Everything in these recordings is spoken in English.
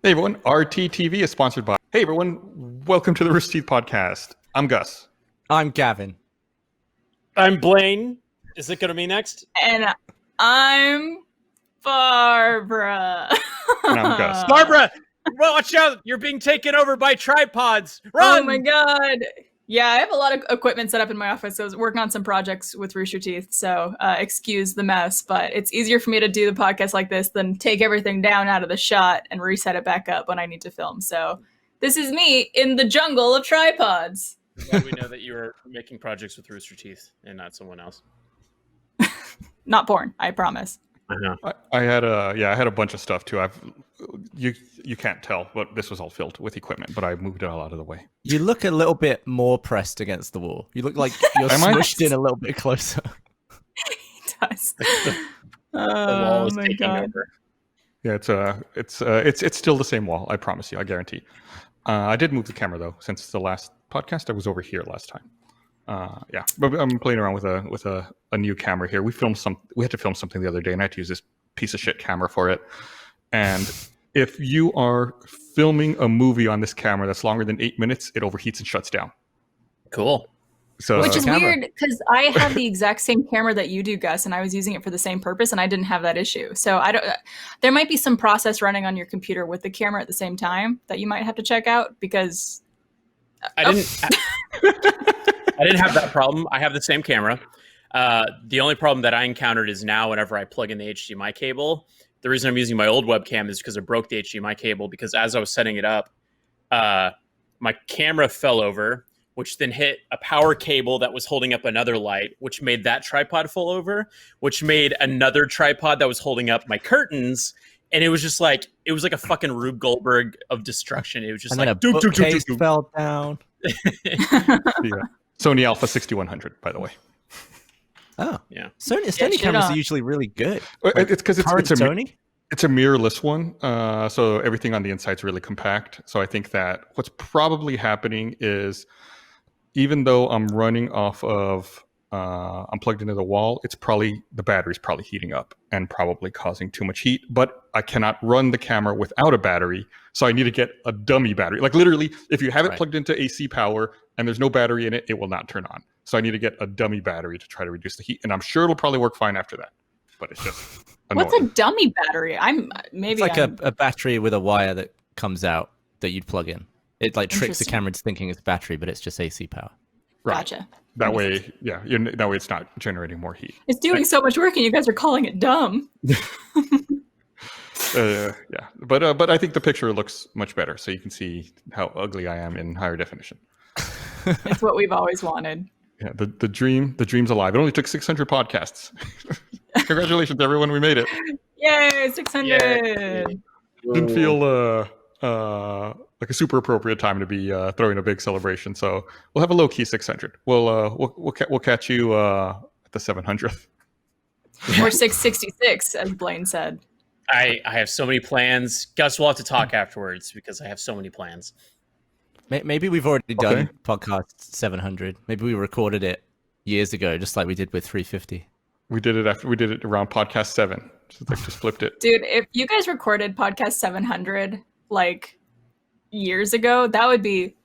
Hey everyone, RTTV is sponsored by... Hey everyone, welcome to the Rooster Teeth podcast. I'm Gus. I'm Gavin. I'm Blaine. Is it going to be next? And I'm Barbara. And I'm Gus. Barbara, watch out. You're being taken over by tripods. Run! Oh my god. Yeah, I have a lot of equipment set up in my office. I was working on some projects with Rooster Teeth, so excuse the mess, but it's easier for me to do the podcast like this than take everything down out of the shot and reset it back up when I need to film. So this is me in the jungle of tripods. Why do we know that you were making projects with Rooster Teeth and not someone else? Not porn, I promise. I had a bunch of stuff too. You can't tell, but this was all filled with equipment, but I moved it all out of the way. You look a little bit more pressed against the wall. You look like you're smushed in a little bit closer. He does. The wall is taking over. Yeah, it's still the same wall. I promise you. I guarantee. I did move the camera though since the last podcast. I was over here last time. But I'm playing around with a new camera here. We had to film something the other day, and I had to use this piece of shit camera for it. And if you are filming a movie on this camera that's longer than 8 minutes, it overheats and shuts down. Cool. So, which is weird because I have the exact same camera that you do, Gus, and I was using it for the same purpose, and I didn't have that issue. So I don't. There might be some process running on your computer with the camera at the same time that you might have to check out because I didn't have that problem. I have the same camera. The only problem that I encountered is now whenever I plug in the HDMI cable, the reason I'm using my old webcam is because I broke the HDMI cable because as I was setting it up, my camera fell over, which then hit a power cable that was holding up another light, which made that tripod fall over, which made another tripod that was holding up my curtains. And it was just like, a fucking Rube Goldberg of destruction. It was just and like, then a bookcase fell down. yeah. Sony Alpha 6100, by the way. Oh, yeah. Sony cameras are usually really good. It's because it's a Sony. It's a mirrorless one, so everything on the inside is really compact. So I think that what's probably happening is, even though I'm running off of, I'm plugged into the wall, the battery's probably heating up and probably causing too much heat. But I cannot run the camera without a battery, so I need to get a dummy battery. Like literally, if you have it plugged into AC power and there's no battery in it, it will not turn on. So I need to get a dummy battery to try to reduce the heat, and I'm sure it'll probably work fine after that. But it's just annoying. What's a dummy battery? It's like a battery with a wire that comes out that you'd plug in. It like tricks the camera into thinking it's battery, but it's just AC power. Right. Gotcha. That way, that way it's not generating more heat. It's doing so much work, and you guys are calling it dumb. But I think the picture looks much better, so you can see how ugly I am in higher definition. It's what we've always wanted. Yeah, the dream's alive. It only took 600 podcasts. Congratulations, everyone! We made it. Yay, 600! Yay. Didn't feel like a super appropriate time to be throwing a big celebration. So we'll have a low key 600. We'll catch you at the 700th. Or 666, as Blaine said. I have so many plans. Gus, we'll have to talk afterwards because I have so many plans. Maybe we've already done podcast 700. Maybe we recorded it years ago, just like we did with 350. We did it around podcast 7. So just flipped it. Dude, if you guys recorded podcast 700 like years ago, that would be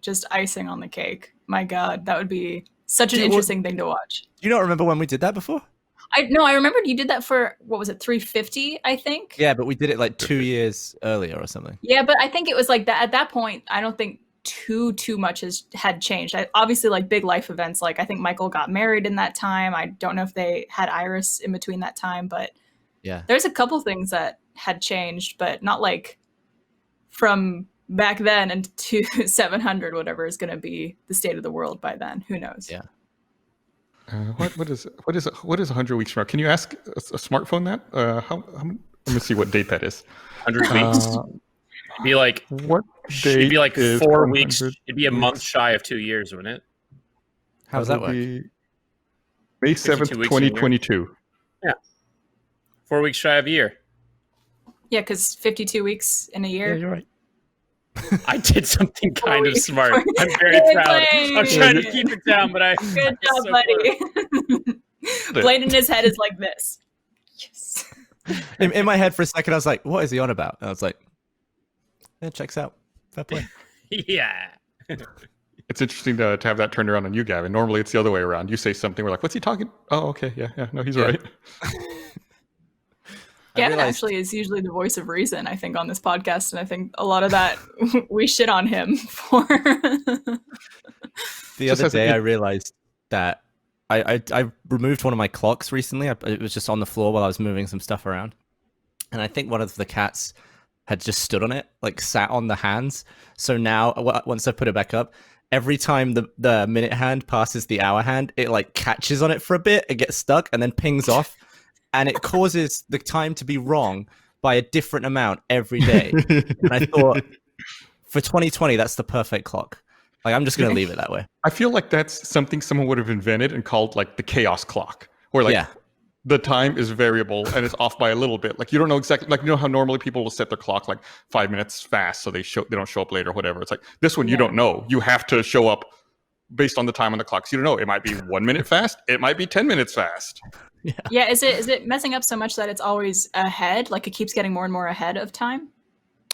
just icing on the cake. My God, that would be such an interesting thing to watch. Do you not remember when we did that before? I remembered you did that for, what was it, 350, I think? Yeah, but we did it like 2 years earlier or something. Yeah, but I think it was like that at that point, I don't think too much had changed. Obviously, like big life events, like I think Michael got married in that time. I don't know if they had Iris in between that time, but yeah, there's a couple things that had changed, but not like from back then and to 700, whatever is going to be the state of the world by then. Who knows? Yeah. What is 100 weeks from now? Can you ask a smartphone that? Let me see what date that is. 100 weeks. It'd be like what date? It'd be like 4 weeks. 100 It'd be a month shy of 2 years, wouldn't it? How does that work? May 7th, 2022. Yeah. 4 weeks shy of a year. Yeah, because 52 weeks in a year. Yeah, you're right. I did something kind of smart. I'm very proud. I'm trying to keep it down, but Good job, buddy. Blaine in his head is like this. Yes. In my head for a second, I was like, what is he on about? And I was like, It checks out. Fair play. Yeah. It's interesting to have that turned around on you, Gavin. Normally it's the other way around. You say something, we're like, what's he talking? Oh, okay. Yeah. No, he's right. Gavin actually is usually the voice of reason, I think, on this podcast. And I think a lot of that we shit on him for. The other day I realized that I removed one of my clocks recently. It was just on the floor while I was moving some stuff around. And I think one of the cats had just stood on it, like sat on the hands. So now, once I put it back up, every time the minute hand passes the hour hand, it like catches on it for a bit, it gets stuck, and then pings off. And it causes the time to be wrong by a different amount every day. And I thought, for 2020, that's the perfect clock. Like, I'm just going to leave it that way. I feel like that's something someone would have invented and called like the chaos clock, where like the time is variable and it's off by a little bit. Like, you don't know exactly, like, you know how normally people will set their clock like 5 minutes fast so they don't show up late or whatever. It's like this one, you don't know. You have to show up based on the time on the clock. So you don't know. It might be 1 minute fast. It might be 10 minutes fast. Yeah. Is it messing up so much that it's always ahead? Like it keeps getting more and more ahead of time?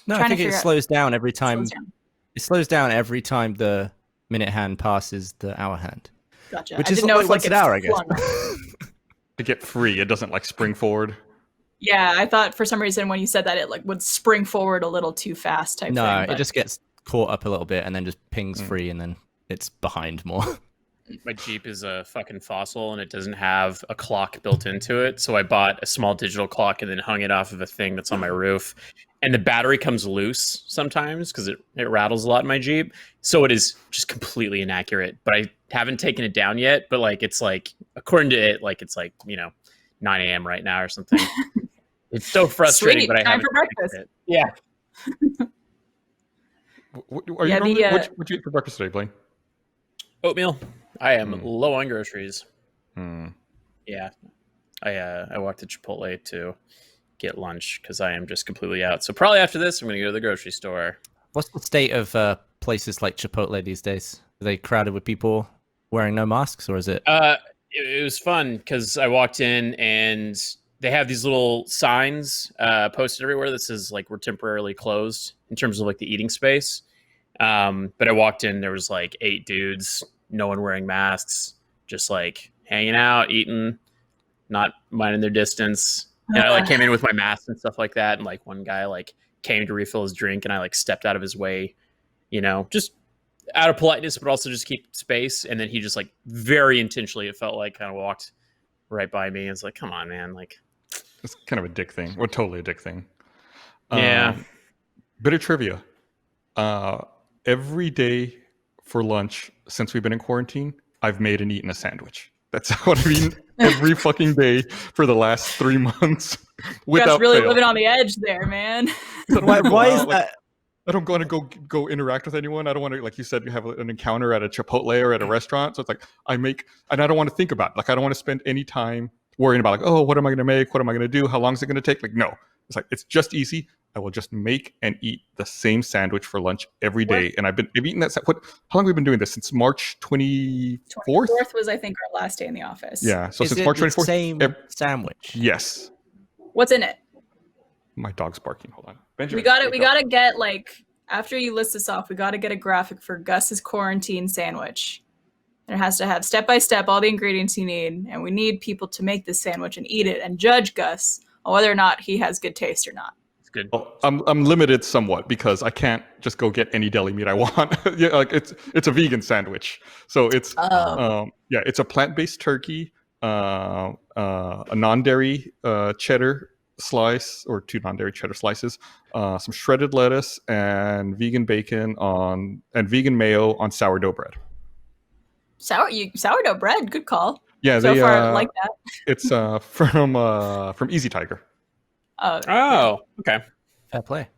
No, I think it slows down every time. It slows down every time the minute hand passes the hour hand. Gotcha. Which is like once an hour, I guess. To get free, it doesn't like spring forward. Yeah, I thought for some reason when you said that it like would spring forward a little too fast type thing. No, it just gets caught up a little bit and then just pings free and then it's behind more. My Jeep is a fucking fossil and it doesn't have a clock built into it. So I bought a small digital clock and then hung it off of a thing that's on my roof. And the battery comes loose sometimes because it rattles a lot in my Jeep. So it is just completely inaccurate. But I haven't taken it down yet. But like it's like, according to it, like it's like, 9 a.m. right now or something. It's so frustrating, Sweet, but I time haven't for breakfast. it. Yeah. What you eat for breakfast today, Blaine? Oatmeal. I am low on groceries. Hmm. Yeah. I walked to Chipotle to get lunch because I am just completely out. So probably after this, I'm going to go to the grocery store. What's the state of places like Chipotle these days? Are they crowded with people wearing no masks, or is it? It was fun because I walked in and they have these little signs posted everywhere that says like we're temporarily closed in terms of like the eating space. But I walked in, there was like 8 dudes, no one wearing masks, just like hanging out, eating, not minding their distance. And I like came in with my mask and stuff like that. And like one guy like came to refill his drink and I like stepped out of his way, just out of politeness, but also just keep space. And then he just like very intentionally, it felt like, kind of walked right by me. It's like, come on, man. Like, it's kind of a dick thing. Well, totally a dick thing. Yeah. Bit of trivia. Every day for lunch since we've been in quarantine, I've made and eaten a sandwich. That's what I've eaten every fucking day for the last 3 months. Without really fail. living on the edge there, man. Why is that? I don't want to go interact with anyone. I don't want to, like you said, you have an encounter at a Chipotle or at a restaurant. So it's like and I don't want to think about it. Like I don't want to spend any time worrying about like, oh, what am I going to make? What am I going to do? How long is it going to take? Like, no, it's like, it's just easy. I will just make and eat the same sandwich for lunch every day. And I've eaten that. How long have we been doing this? Since March 24th? 24th was, I think, our last day in the office. Yeah. So Is since it March the 24th. Same sandwich. Yes. What's in it? My dog's barking. Hold on. Benjamin, We got to get like, after you list this off, we got to get a graphic for Gus's quarantine sandwich. And it has to have step by step all the ingredients you need. And we need people to make this sandwich and eat it and judge Gus on whether or not he has good taste or not. Good. Well, I'm limited somewhat because I can't just go get any deli meat I want. Yeah, like it's a vegan sandwich, so it's it's a plant-based turkey, a non-dairy cheddar slice or 2 non-dairy cheddar slices, some shredded lettuce and vegan bacon and vegan mayo on sourdough bread. Sourdough bread, good call. Yeah, so far I like that. It's from Easy Tiger. Oh, okay. Fair play.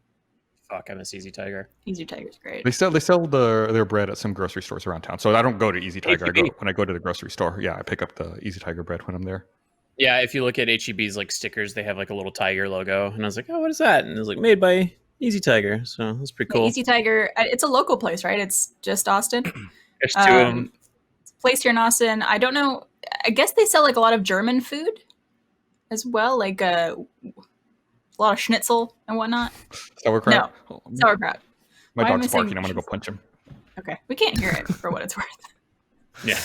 Fuck, I miss Easy Tiger. Easy Tiger's great. They sell their bread at some grocery stores around town. So I don't go to Easy Tiger. When I go to the grocery store, I pick up the Easy Tiger bread when I'm there. Yeah, if you look at HEB's like stickers, they have like a little tiger logo, and I was like, oh, what is that? And it was like made by Easy Tiger, so that's pretty cool. Easy Tiger, it's a local place, right? It's just Austin. There's 2 of them. It's a place here in Austin. I don't know. I guess they sell like a lot of German food as well, like A lot of schnitzel and whatnot. Sauerkraut. No, sauerkraut. My Why am I dog's saying barking. I'm gonna go punch him. Okay, we can't hear it for what it's worth. Yeah.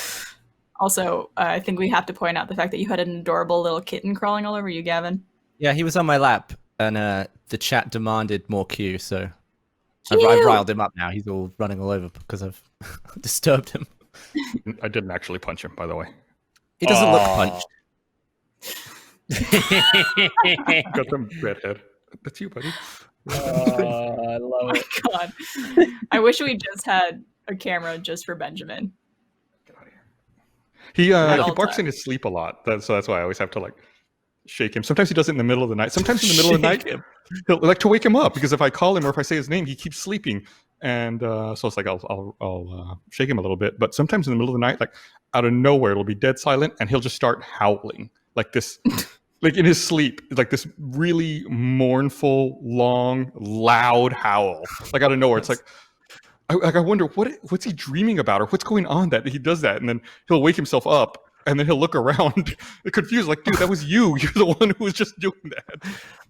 Also, I think we have to point out the fact that you had an adorable little kitten crawling all over you, Gavin. Yeah, he was on my lap, and the chat demanded more Q, so I've Cute. riled him up now. He's all running all over because I've disturbed him. I didn't actually punch him, by the way. He doesn't look punched. Got some redhead. That's you, buddy. I love it. Oh my god. I wish we just had a camera just for Benjamin. Get out of here. He all barks time. in his sleep a lot. So that's why I always have to like shake him. Sometimes he does it in the middle of the night. Sometimes in the middle of the night, he'll like to wake him up because if I call him or if I say his name, he keeps sleeping. And so it's like I'll shake him a little bit. But sometimes in the middle of the night, like out of nowhere, it'll be dead silent, and he'll just start howling like this. Like in his sleep, like this really mournful, long, loud howl, like out of nowhere. It's like, I wonder what's he dreaming about or what's going on that he does that, and then he'll wake himself up, and then he'll look around, confused, like, dude, that was you. You're the one who was just doing that.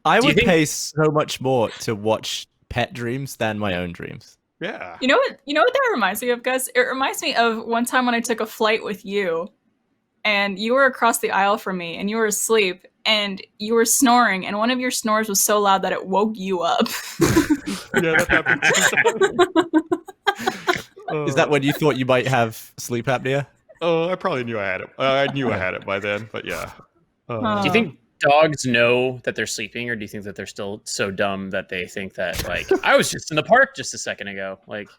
I Do you would think- pay so much more to watch pet dreams than my own dreams. Yeah. You know what that reminds me of, Gus? It reminds me of one time when I took a flight with you, and you were across the aisle from me, and you were asleep, and you were snoring, and one of your snores was so loud that it woke you up. Yeah, that happens. Is that when you thought you might have sleep apnea? Oh, I probably knew I had it. I knew I had it by then, but yeah. Do you think dogs know that they're sleeping, or do you think that they're still so dumb that they think that, like, I was just in the park just a second ago? Like,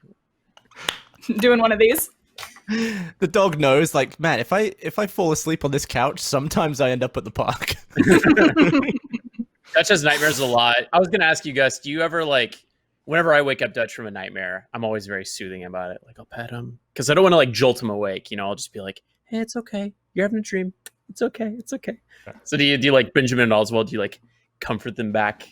Doing one of these. The dog knows, like, man, if I fall asleep on this couch, sometimes I end up at the park. Dutch has nightmares a lot. I was gonna ask you guys, do you ever, like, whenever I wake up Dutch from a nightmare, I'm always very soothing about it. Like, I'll pet him because I don't want to like jolt him awake. You know, I'll just be like, "Hey, it's okay. You're having a dream. It's okay. It's okay." So do you like Benjamin and Oswald? Do you like comfort them back?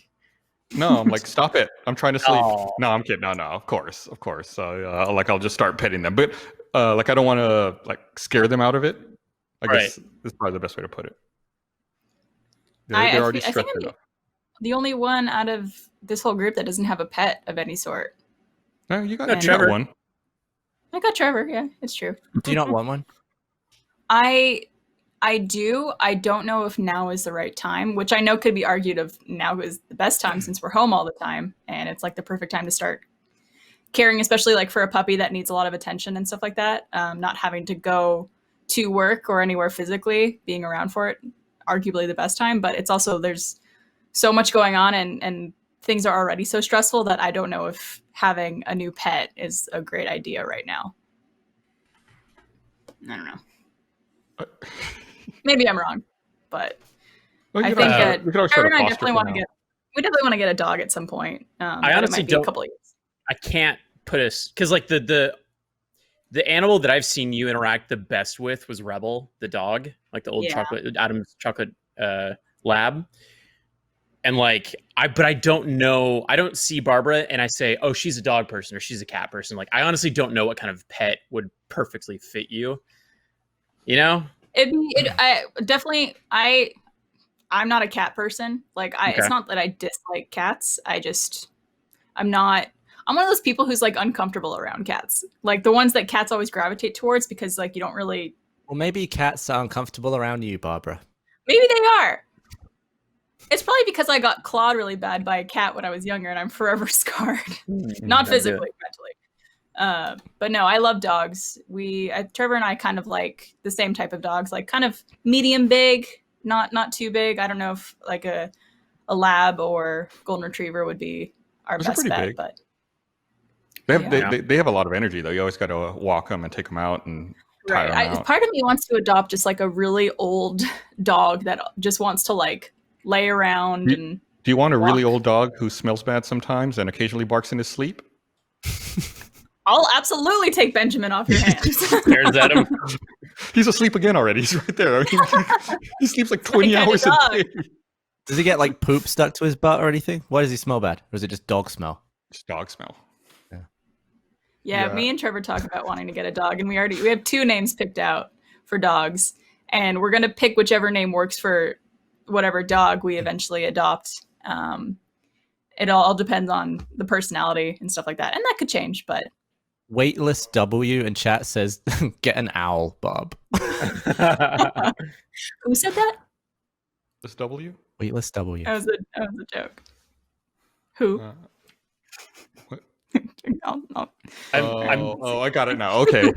No, I'm like, stop it. I'm trying to sleep. Oh. No, I'm kidding. No, of course. So like, I'll just start petting them, but like, I don't want to like scare them out of it. I guess is probably the best way to put it. They're already I think stressed I'm enough. the only one out of this whole group that doesn't have a pet of any sort. No, you got, No, you got Trevor. one. I got Trevor. Yeah, it's true. Do you not want one? I do. I don't know if now is the right time, which I know could be argued of now is the best time since we're home all the time, and it's like the perfect time to start caring, especially like for a puppy that needs a lot of attention and stuff like that. Not having to go to work or anywhere physically, being around for it, arguably the best time. But it's also there's so much going on and things are already so stressful that I don't know if having a new pet is a great idea right now. I don't know. Maybe I'm wrong, but Well, I you think could always- that we could always Trevor try and I to foster definitely for want to now. get. We definitely want to get a dog at some point. I but honestly it might be don't- a couple of years. I can't put us because like the animal that I've seen you interact the best with was Rebel, the dog, like the old Yeah. Adam's chocolate lab. And like I don't know. I don't see Barbara and I say, oh, she's a dog person or she's a cat person. Like I honestly don't know what kind of pet would perfectly fit you. You know? I'm not a cat person. Like Okay. it's not that I dislike cats. I'm one of those people who's like uncomfortable around cats. Like the ones that cats always gravitate towards because like you don't really. Well, maybe cats are uncomfortable around you, Barbara. Maybe they are. It's probably because I got clawed really bad by a cat when I was younger and I'm forever scarred. Not physically, mentally. But no, I love dogs. Trevor and I kind of like the same type of dogs, like kind of medium big, not too big. I don't know if like a lab or golden retriever would be our Those are best pretty bet, big. but They have a lot of energy though. You always got to walk them and take them out and tie them out. part of me wants to adopt just like a really old dog that just wants to like lay around and. Do you want a really walk. old dog who smells bad sometimes and occasionally barks in his sleep? I'll absolutely take Benjamin off your hands. There's Adam. He's asleep again already. He's right there. I mean, he sleeps like 20 kinda hours a dog. day. Does he get like poop stuck to his butt or anything? Why does he smell bad? Or is it just dog smell? Just dog smell. Yeah, Yeah. me and Trevor talked about wanting to get a dog, and we have 2 names picked out for dogs, and we're gonna pick whichever name works for whatever dog we eventually adopt. It all depends on the personality and stuff like that, and that could change. But Waitlist W in chat says, "Get an owl, Bob." who said that? This W? Waitlist W. That was a joke. Who? What? No. I got it now. Okay.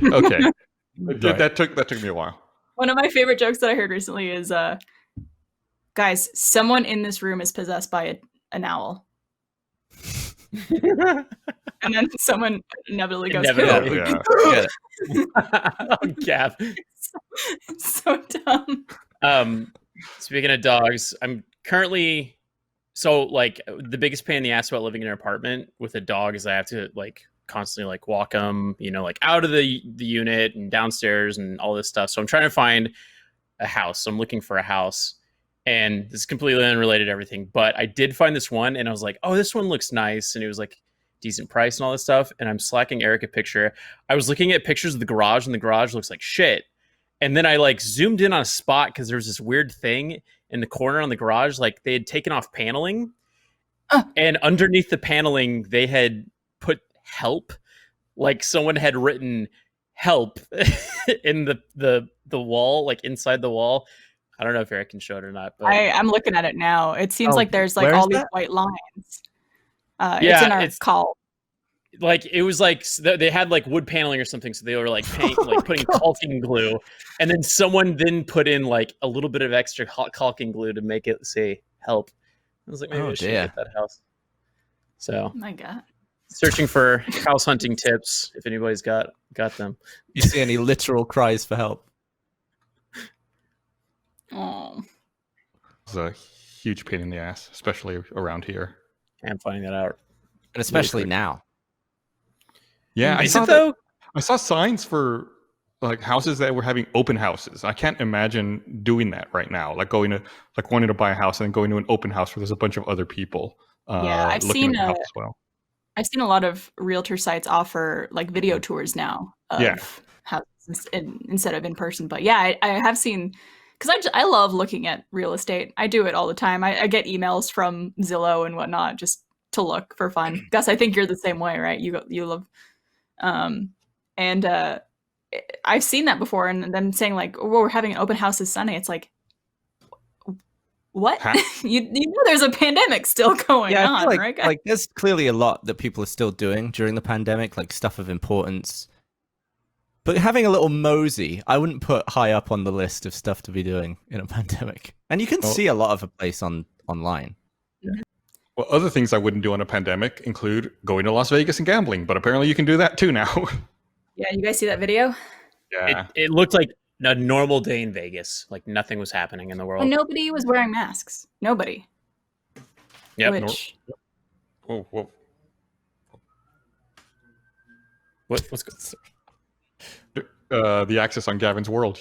That took me a while. One of my favorite jokes that I heard recently is, guys, someone in this room is possessed by an owl. And then someone inevitably goes, Inevitably. Yeah. Get it. Oh, Gav. It's so dumb. Speaking of dogs, I'm currently like the biggest pain in the ass about living in an apartment with a dog is I have to like constantly like walk them, like out of the unit and downstairs and all this stuff. So I'm trying to find a house. So I'm looking for a house, and this is completely unrelated to everything, but I did find this one, and I was like, oh, this one looks nice, and it was like decent price and all this stuff. And I'm slacking Eric a picture. I was looking at pictures of the garage, and the garage looks like shit. And then I like zoomed in on a spot because there's this weird thing in the corner on the garage. Like they had taken off paneling, and underneath the paneling, they had put help. Like someone had written help in the wall, like inside the wall. I don't know if Eric can show it or not. But I'm looking at it now. It seems like there's like where all is these that? white lines. It's in our call. Like it was like they had like wood paneling or something, so they were like like putting caulking glue, and then someone then put in like a little bit of extra caulking glue to make it say help. I was like, maybe I should get that house. So, Oh my God. searching for house hunting tips if anybody's got them. You see any literal cries for help? Oh. It's a huge pain in the ass, especially around here. I'm finding that out. And especially quick. now. Yeah, Is it though? I saw signs for like houses that were having open houses. I can't imagine doing that right now. Like going to wanting to buy a house and then going to an open house where there's a bunch of other people. I've looking seen at the house as well. I've seen a lot of realtor sites offer like video tours now of houses instead of in person. But yeah, I have seen, because I love looking at real estate. I do it all the time. I get emails from Zillow and whatnot just to look for fun. Gus, I think you're the same way, right? You love, I've seen that before, and them saying like, "Oh, we're having an open house this Sunday." It's like, what? Huh? you know, there's a pandemic still going I on, feel like, right, guys? like there's clearly a lot that people are still doing during the pandemic, like stuff of importance. But having a little mosey, I wouldn't put high up on the list of stuff to be doing in a pandemic. And you can see a lot of a place online. Well, other things I wouldn't do in a pandemic include going to Las Vegas and gambling, but apparently you can do that too now. Yeah, you guys see that video? Yeah. It looked like a normal day in Vegas. Like nothing was happening in the world. And nobody was wearing masks. Nobody. Yep. Which, Whoa. What's good? The access on Gavin's world.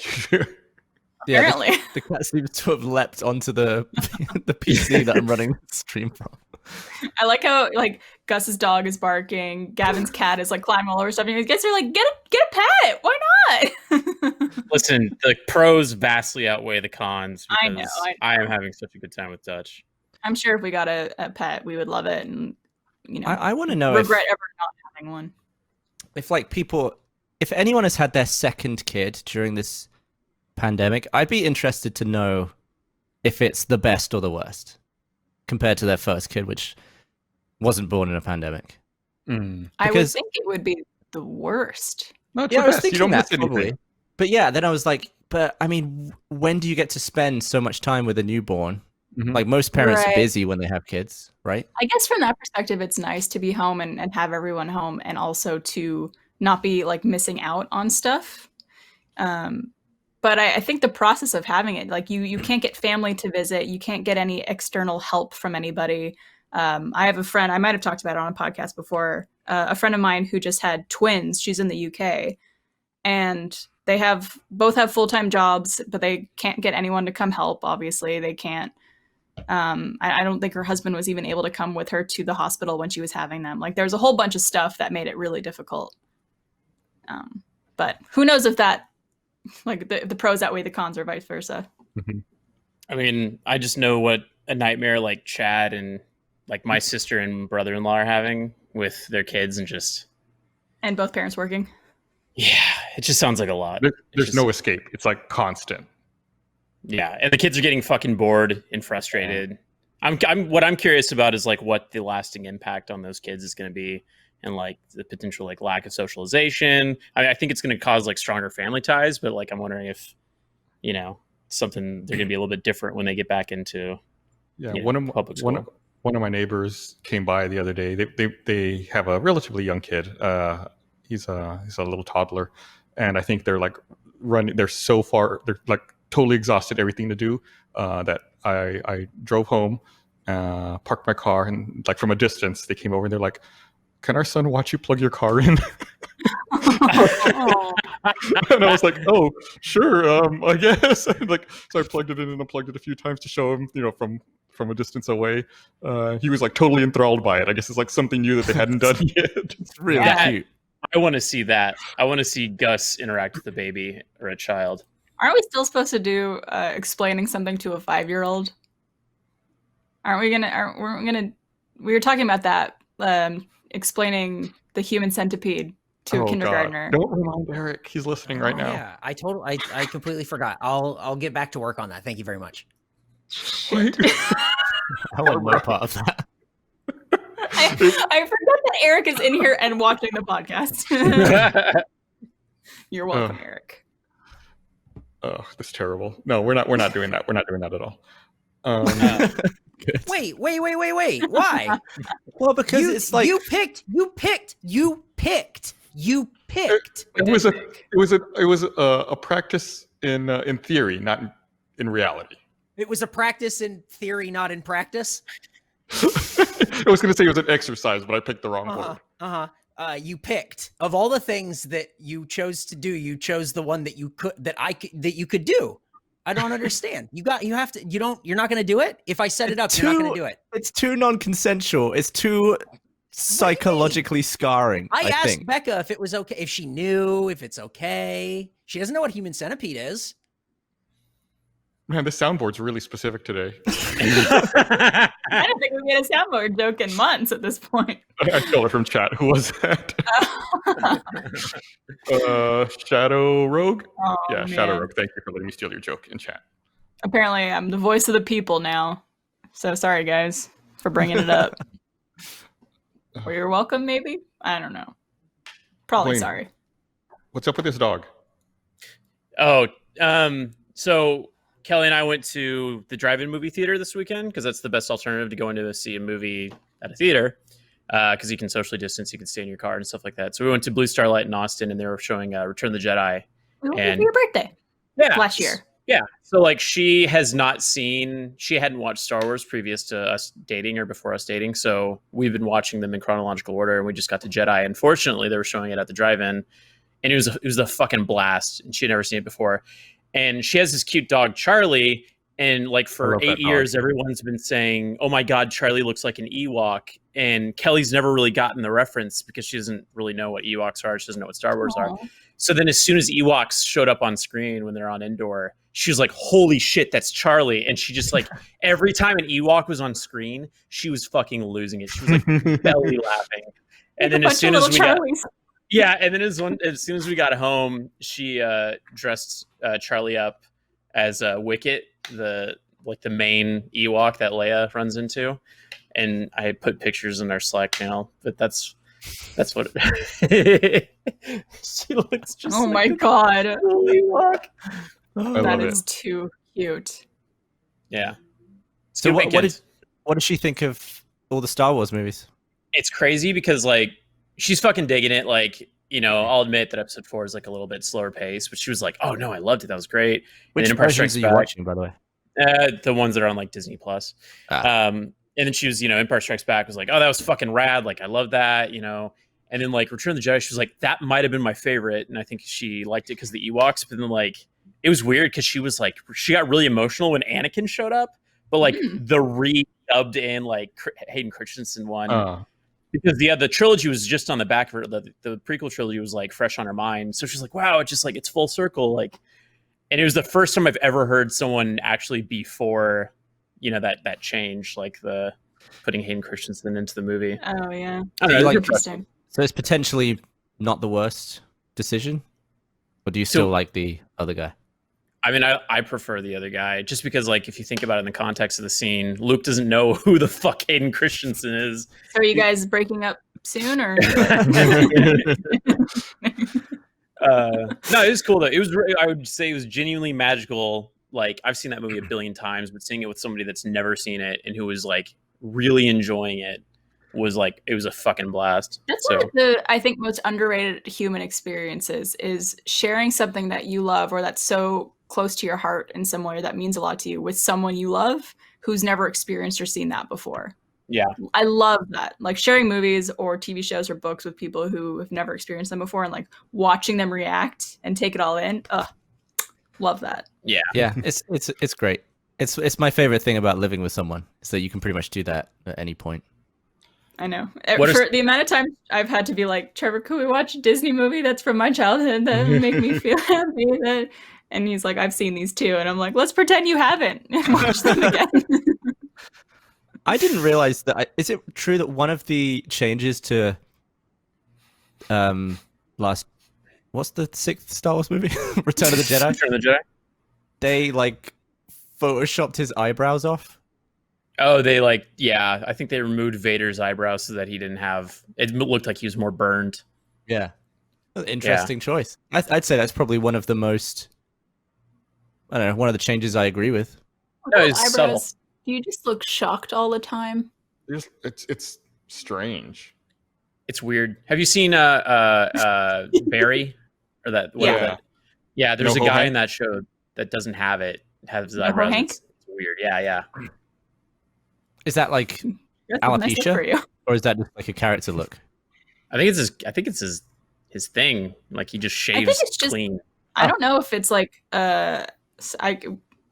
Yeah, apparently. the cat seems to have leapt onto the the PC that I'm running the stream from. I like how like Gus's dog is barking, Gavin's cat is like climbing all over stuff, and you guys are like, get a pet. Why not? Listen, the pros vastly outweigh the cons. I know. I am having such a good time with Dutch. I'm sure if we got a pet, we would love it, and I want to know regret ever not having one. if like people, if anyone has had their second kid during this pandemic, I'd be interested to know if it's the best or the worst compared to their first kid, which wasn't born in a pandemic. I would Because- think it would be the worst. No, it's Yeah, the I was best. You thinking don't that miss anything. probably. But yeah, then I was like, but I mean, when do you get to spend so much time with a newborn? Mhm. Like most parents are Right. busy when they have kids, right? I guess from that perspective, it's nice to be home and have everyone home, and also to not be like missing out on stuff. But I think the process of having it, like you can't get family to visit, you can't get any external help from anybody. I have a friend, I might have talked about it on a podcast before, a friend of mine who just had twins. She's in the UK, and they both have full-time jobs, but they can't get anyone to come help. Obviously, they can't. I don't think her husband was even able to come with her to the hospital when she was having them. Like there's a whole bunch of stuff that made it really difficult. But who knows if that, like the pros outweigh the cons or vice versa. I mean, I just know what a nightmare like Chad and like my sister and brother-in-law are having with their kids, and just both parents working. Yeah, it just sounds like a lot. There's no escape. It's like constant. Yeah, and the kids are getting fucking bored and frustrated. What I'm curious about is like what the lasting impact on those kids is going to be, and like the potential like lack of socialization. I mean, I think it's going to cause like stronger family ties, but like I'm wondering if, you know, something they're going to be a little bit different when they get back into public school. One of my neighbors came by the other day. They have a relatively young kid. He's a little toddler, and I think they're like running. They're so far. They're like totally exhausted. Everything to do. That I drove home, parked my car, and like from a distance, they came over and they're like, "Can our son watch you plug your car in?" And I was like, "Oh, sure, I guess." Like, so I plugged it in and unplugged it a few times to show him, from a distance away. He was like totally enthralled by it. I guess it's like something new that they hadn't done yet. It's really cute. I want to see that. I want to see Gus interact with a baby or a child. Aren't we still supposed to do explaining something to a 5-year-old? We were talking about that, explaining the human centipede to a kindergartner. God. Don't remind Eric. He's listening right now. Yeah, I completely forgot. I'll get back to work on that. Thank you very much. I want no part of that. I forgot that Eric is in here and watching the podcast. You're welcome, Eric. Oh, that's terrible. No, we're not doing that. We're not doing that at all. Wait. Why? Well, because it's like you picked. It was a practice in theory, not in reality. It was a practice in theory, not in practice. I was going to say it was an exercise, but I picked the wrong word. You picked of all the things that you chose to do. You chose the one that you could do. I don't understand. You're not going to do it. If I set it up, you're not going to do it. It's too non-consensual. It's too psychologically scarring. I asked think. Becca if it was okay, if she knew, if it's okay. She doesn't know what human centipede is. Man, this soundboard's really specific today. I don't think we made a soundboard joke in months at this point. I stole it from chat. Who was that? Shadow Rogue? Oh, yeah, man. Shadow Rogue. Thank you for letting me steal your joke in chat. Apparently, I'm the voice of the people now. So sorry, guys, for bringing it up. Or you're welcome, maybe? I don't know. Probably Blaine, sorry. What's up with this dog? So Kelly and I went to the drive-in movie theater this weekend because that's the best alternative to going to see a movie at a theater, because you can socially distance, you can stay in your car and stuff like that. So we went to Blue Starlight in Austin, and they were showing Return of the Jedi. We went for your birthday last year. Yeah. So like she hadn't watched Star Wars previous to us dating or before us dating. So we've been watching them in chronological order, and we just got to Jedi. Unfortunately, they were showing it at the drive-in, and it was a fucking blast, and she had never seen it before. And she has this cute dog, Charlie. And like for 8 years, everyone's been saying, "Oh my God, Charlie looks like an Ewok." And Kelly's never really gotten the reference because she doesn't really know what Ewoks are. She doesn't know what Star Wars are. So then as soon as Ewoks showed up on screen when they're on Endor, she was like, "Holy shit, that's Charlie." And she just like, every time an Ewok was on screen, she was fucking losing it. She was like belly laughing. And then as soon as we got... Yeah, and then as soon as we got home, she dressed Charlie up as Wicket, the main Ewok that Leia runs into, and I had put pictures in our Slack channel. But that's what she looks just. Oh like my God, Ewok! That is too cute. Yeah. So what does she think of all the Star Wars movies? It's crazy because like she's fucking digging it. Like, you know, I'll admit that episode 4 is like a little bit slower pace, but she was like, "Oh no, I loved it. That was great." Which versions are you watching, by the way? The ones that are on like Disney Plus. And then she was, Empire Strikes Back was like, "Oh, that was fucking rad. Like, I love that," And then like Return of the Jedi, she was like, "That might have been my favorite," and I think she liked it because the Ewoks. But then like it was weird because she was like, she got really emotional when Anakin showed up, but like the re-dubbed in like Hayden Christensen one. Because the trilogy was just on the back of her, the prequel trilogy was like fresh on her mind. So she's like, "Wow, it's just like it's full circle." Like, and it was the first time I've ever heard someone actually be for that change, like the putting Hayden Christensen into the movie. Oh yeah. I don't know. You like- Interesting. So it's potentially not the worst decision, or do you still like the other guy? I mean, I prefer the other guy just because, like, if you think about it in the context of the scene, Luke doesn't know who the fuck Hayden Christensen is. So are you guys breaking up soon, or? No, it was cool though. It was, I would say, it was genuinely magical. Like, I've seen that movie a billion times, but seeing it with somebody that's never seen it and who was like really enjoying it was like, it was a fucking blast. That's one of the, I think, most underrated human experiences is sharing something that you love or that's so close to your heart in some way that means a lot to you with someone you love who's never experienced or seen that before. Yeah. I love that. Like sharing movies or TV shows or books with people who have never experienced them before and like watching them react and take it all in. Love that. Yeah. Yeah, it's great. It's my favorite thing about living with someone is that you can pretty much do that at any point. I know. For the amount of time I've had to be like, Trevor, could we watch a Disney movie that's from my childhood that would make me feel happy? And he's like, I've seen these too. And I'm like, let's pretend you haven't and watch them again. I didn't realize that. Is it true that one of the changes to what's the 6th Star Wars movie? Return of the Jedi? Return of the Jedi? They like photoshopped his eyebrows off. Oh, I think they removed Vader's eyebrows so that he didn't have, it looked like he was more burned. Yeah. Interesting choice. I'd say that's probably one of the most, I don't know, one of the changes I agree with. No, it's subtle. Do you just look shocked all the time? It's strange. It's weird. Have you seen Barry or that? Yeah. There's a guy in that show that doesn't have it. Has his eyebrows. It's weird. Yeah. Is that like alopecia, or is that just like a character look? I think it's his thing. Like he just shaves clean. I don't know if it's like I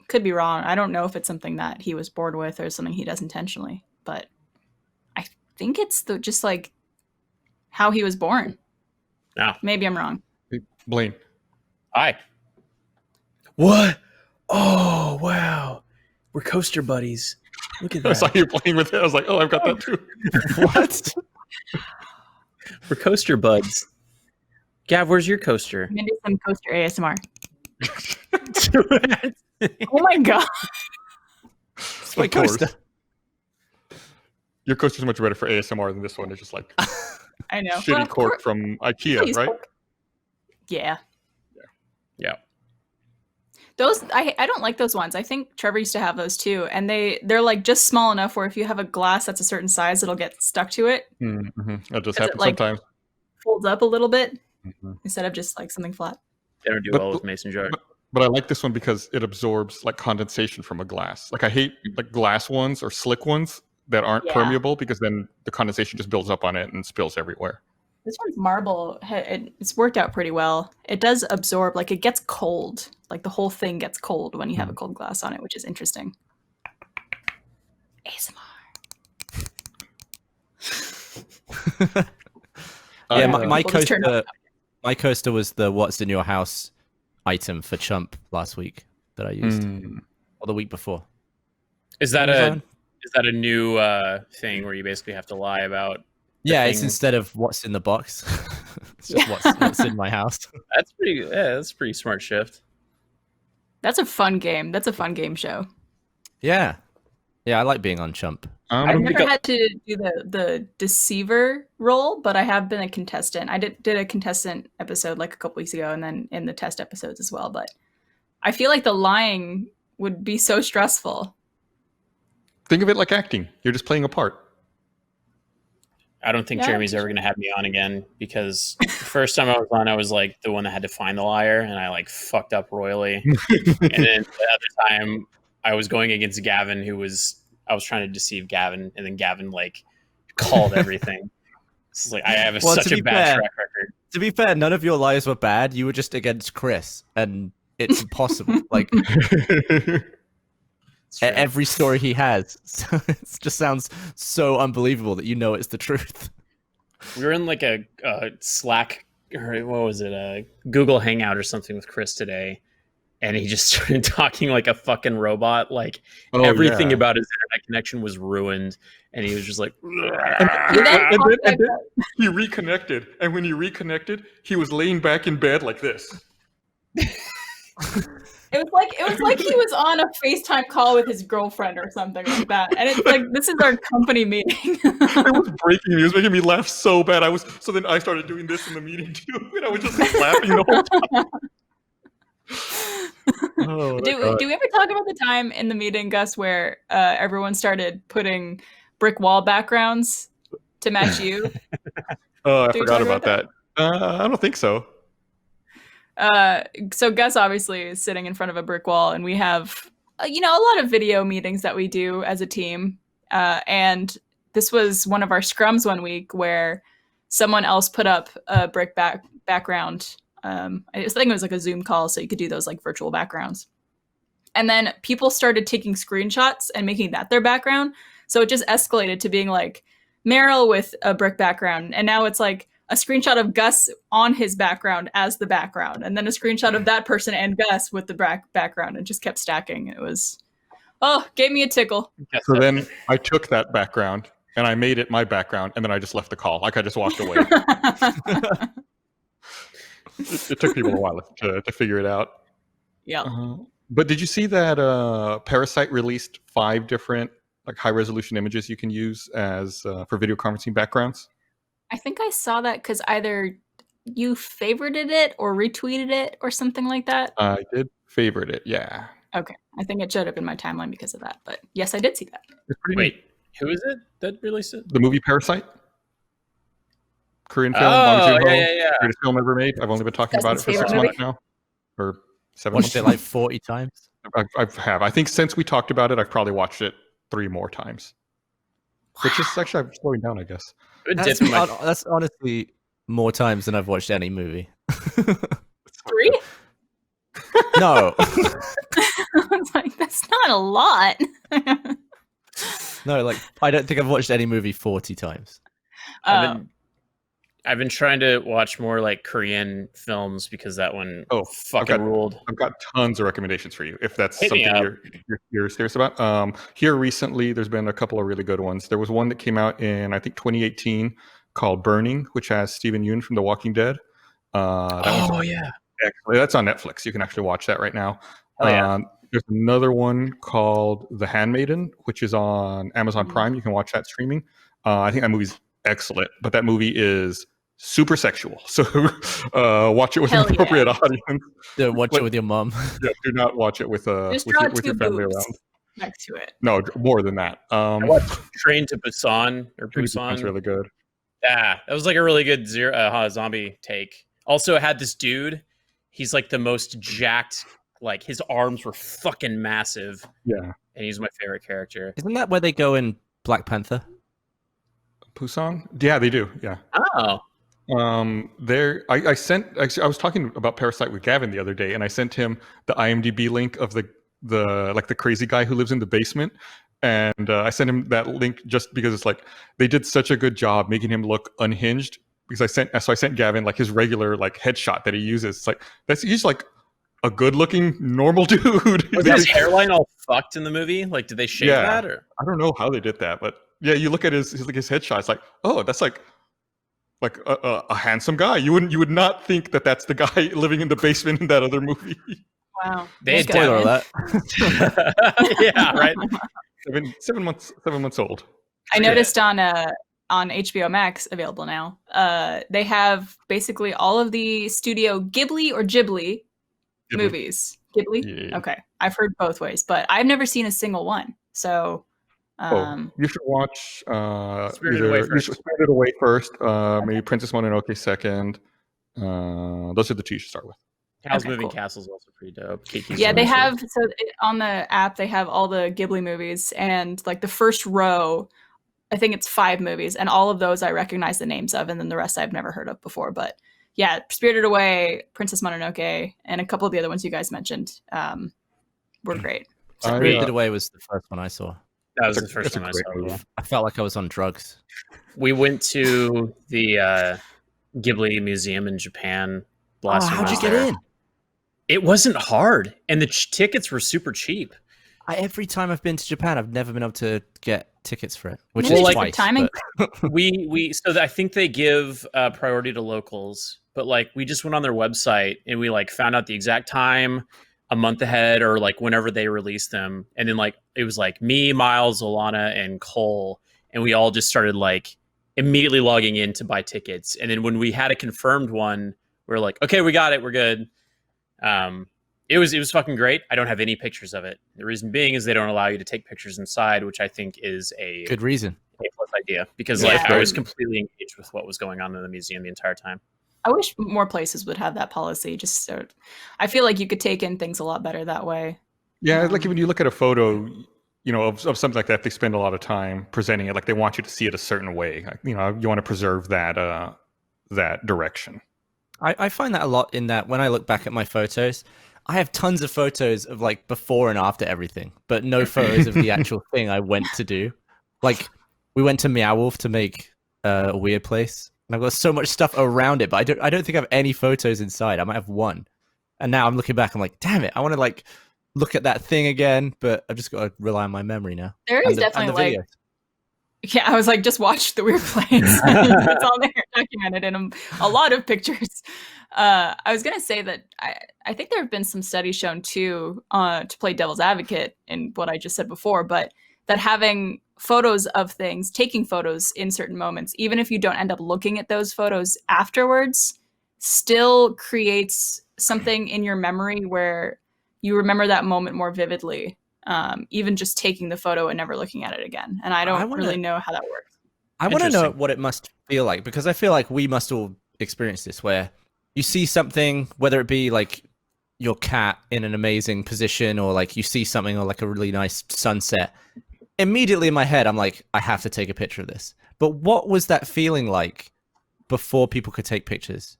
could be wrong. I don't know if it's something that he was born with or something he does intentionally, but I think it's just like how he was born. Yeah. Maybe I'm wrong. Blaine. Hi. What? Oh, wow. We're coaster buddies. Look at that. I saw you playing with it. I was like, oh, I've got that too. What? We're coaster buds. Gav, where's your coaster? I'm gonna do some coaster ASMR. Oh my god. It's my coaster. Your coaster's much better for ASMR than this one. It's just like I know. shitty cork from IKEA, right? Yeah. Yeah. Those I don't like those ones. I think Trevor used to have those too, and they're like just small enough where if you have a glass that's a certain size, it'll get stuck to it. Mm-hmm. That just happens like, sometimes. Folds up a little bit instead of just like something flat. They don't do well with mason jar. But I like this one because it absorbs like condensation from a glass. Like I hate like glass ones or slick ones that aren't permeable because then the condensation just builds up on it and spills everywhere. This one's marble. It's worked out pretty well. It does absorb, like it gets cold. Like the whole thing gets cold when you have a cold glass on it, which is interesting. ASMR. Yeah, my coaster was the "What's in Your House" item for Chump last week that I used, or the week before. Is that a new thing where you basically have to lie about? Yeah, it's instead of "What's in the box," it's just what's in my house. That's pretty smart shift. That's a fun game. That's a fun game show. Yeah, I like being on Chump. I've never had to do the deceiver role, but I have been a contestant. I did a contestant episode like a couple weeks ago, and then in the test episodes as well. But I feel like the lying would be so stressful. Think of it like acting. You're just playing a part. I don't think Jeremy's ever going to have me on again because the first time I was on, I was like the one that had to find the liar, and I like fucked up royally. And then the other time, I was going against Gavin, I was trying to deceive Gavin, and then Gavin like called everything. It's like I have such a bad track record. To be fair, none of your lies were bad. You were just against Chris, and it's impossible. Like every story he has, so it just sounds so unbelievable that you know it's the truth. We were in like a Slack, or what was it, a Google Hangout or something with Chris today, and he just started talking like a fucking robot. Like Oh, everything yeah. about his internet connection was ruined, and he was just like. And then he reconnected, and when he reconnected, he was laying back in bed like this. It was like he was on a FaceTime call with his girlfriend or something like that. And it's like, this is our company meeting. It was breaking me. It was making me laugh so bad. So then I started doing this in the meeting too, and I was just laughing the whole time. Oh, Do we ever talk about the time in the meeting, Gus, where everyone started putting brick wall backgrounds to match you? Oh, I Do we forgot talk about that. I don't think so. So Gus obviously is sitting in front of a brick wall, and we have a lot of video meetings that we do as a team. And this was one of our scrums one week where someone else put up a brick background. I think it was like a Zoom call, so you could do those like virtual backgrounds. And then people started taking screenshots and making that their background. So it just escalated to being like Meryl with a brick background, and now it's like a screenshot of Gus on his background as the background, and then a screenshot of that person and Gus with the background, and just kept stacking. It was, gave me a tickle. So then I took that background and I made it my background, and then I just left the call. Like I just walked away. It took people a while to figure it out. Yeah. But did you see that Parasite released 5 different like high resolution images you can use as for video conferencing backgrounds? I think I saw that because either you favorited it or retweeted it or something like that. I did favorite it, yeah. Okay. I think it showed up in my timeline because of that. But yes, I did see that. It's pretty neat. Wait, who is it that released it? The movie Parasite? Korean film, Oh, Bong Joon-ho, yeah. greatest film ever made. I've only been talking about it for Justin's 6 favorite months now. Or 7 Watched months. it like 40 times. I think since we talked about it, I've probably watched it 3 more times. Which is actually, I'm slowing down, I guess. That's honestly more times than I've watched any movie. 3? No. I was like, that's not a lot. No, like I don't think I've watched any movie 40 times. I've been trying to watch more like Korean films because that one fucking ruled. I've got tons of recommendations for you if that's Hit me something you're serious about. Here recently, there's been a couple of really good ones. There was one that came out in I think 2018 called Burning, which has Stephen Yeun from The Walking Dead. Yeah. Actually, that's on Netflix. You can actually watch that right now. Oh, yeah. There's another one called The Handmaiden, which is on Amazon Prime. You can watch that streaming. I think that movie's excellent, but that movie is super sexual. So watch it with an appropriate audience. Don't watch it with your mom. Yeah, do not watch it with your family around. Next to it. No, more than that. I watched Train to Busan or Busan. That's really good. Yeah, that was like a really good zombie take. Also, it had this dude. He's like the most jacked. Like his arms were fucking massive. Yeah, and he's my favorite character. Isn't that where they go in Black Panther? Busan? Yeah, they do. Yeah. Oh. I was talking about Parasite with Gavin the other day, and I sent him the IMDb link of the crazy guy who lives in the basement, and I sent him that link just because it's like they did such a good job making him look unhinged. Because I sent Gavin like his regular like headshot that he uses. It's like he's like a good-looking normal dude. Was his hairline all fucked in the movie? Like, did they shave that? Or I don't know how they did that, but yeah, you look at his headshot. It's like, oh, that's like a handsome guy. You would not think that that's the guy living in the basement in that other movie. Wow. They had spoiler that. Yeah, right. 7 months old. I noticed on HBO Max available now. They have basically all of the Studio Ghibli or Ghibli movies. Ghibli? Yeah. Okay. I've heard both ways, but I've never seen a single one. So you should watch Spirited Away first, maybe Princess Mononoke second. Those are the two you should start with. Howl's Okay, Moving cool. Castle is also pretty dope. Yeah, they have on the app they have all the Ghibli movies, and like the first row, I think it's 5 movies, and all of those I recognize the names of, and then the rest I've never heard of before. But yeah, Spirited Away, Princess Mononoke, and a couple of the other ones you guys mentioned were great. Spirited Away was the first one I saw. That was the first time I saw it. I felt like I was on drugs. We went to the Ghibli Museum in Japan last year. How'd you get in? It wasn't hard, and the tickets were super cheap. Every time I've been to Japan, I've never been able to get tickets for it, which Maybe is just twice. timing. So I think they give priority to locals, but like we just went on their website and we like found out the exact time a month ahead or like whenever they released them, and then like it was like me, Miles, Alana, and Cole, and we all just started like immediately logging in to buy tickets, and then when we had a confirmed one, we were like, okay, we got it, we're good. It was fucking great. I don't have any pictures of it. The reason being is they don't allow you to take pictures inside, which I think is a Good reason. plus idea because Yeah. like I was completely engaged with what was going on in the museum the entire time. I wish more places would have that policy. Just so I feel like you could take in things a lot better that way. Yeah, like when you look at a photo, of something like that, they spend a lot of time presenting it. Like they want you to see it a certain way. You want to preserve that direction. I find that a lot in that when I look back at my photos, I have tons of photos of like before and after everything, but no photos of the actual thing I went to do. Like we went to Meow Wolf to make a weird place, and I've got so much stuff around it, but I don't think I have any photos inside. I might have one, and now I'm looking back, I'm like, damn it, I want to like look at that thing again, but I've just got to rely on my memory now. There is definitely like, yeah, I was like, just watch the weird place. It's all there documented in a lot of pictures. I was going to say that I think there have been some studies shown too, to play devil's advocate in what I just said before, but that having photos of things, taking photos in certain moments, even if you don't end up looking at those photos afterwards, still creates something in your memory where you remember that moment more vividly. Even just taking the photo and never looking at it again. And I don't really know how that works. I want to know what it must feel like, because I feel like we must all experience this, where you see something, whether it be like your cat in an amazing position, or like you see something or like a really nice sunset. Immediately in my head, I'm like, I have to take a picture of this. But what was that feeling like before people could take pictures?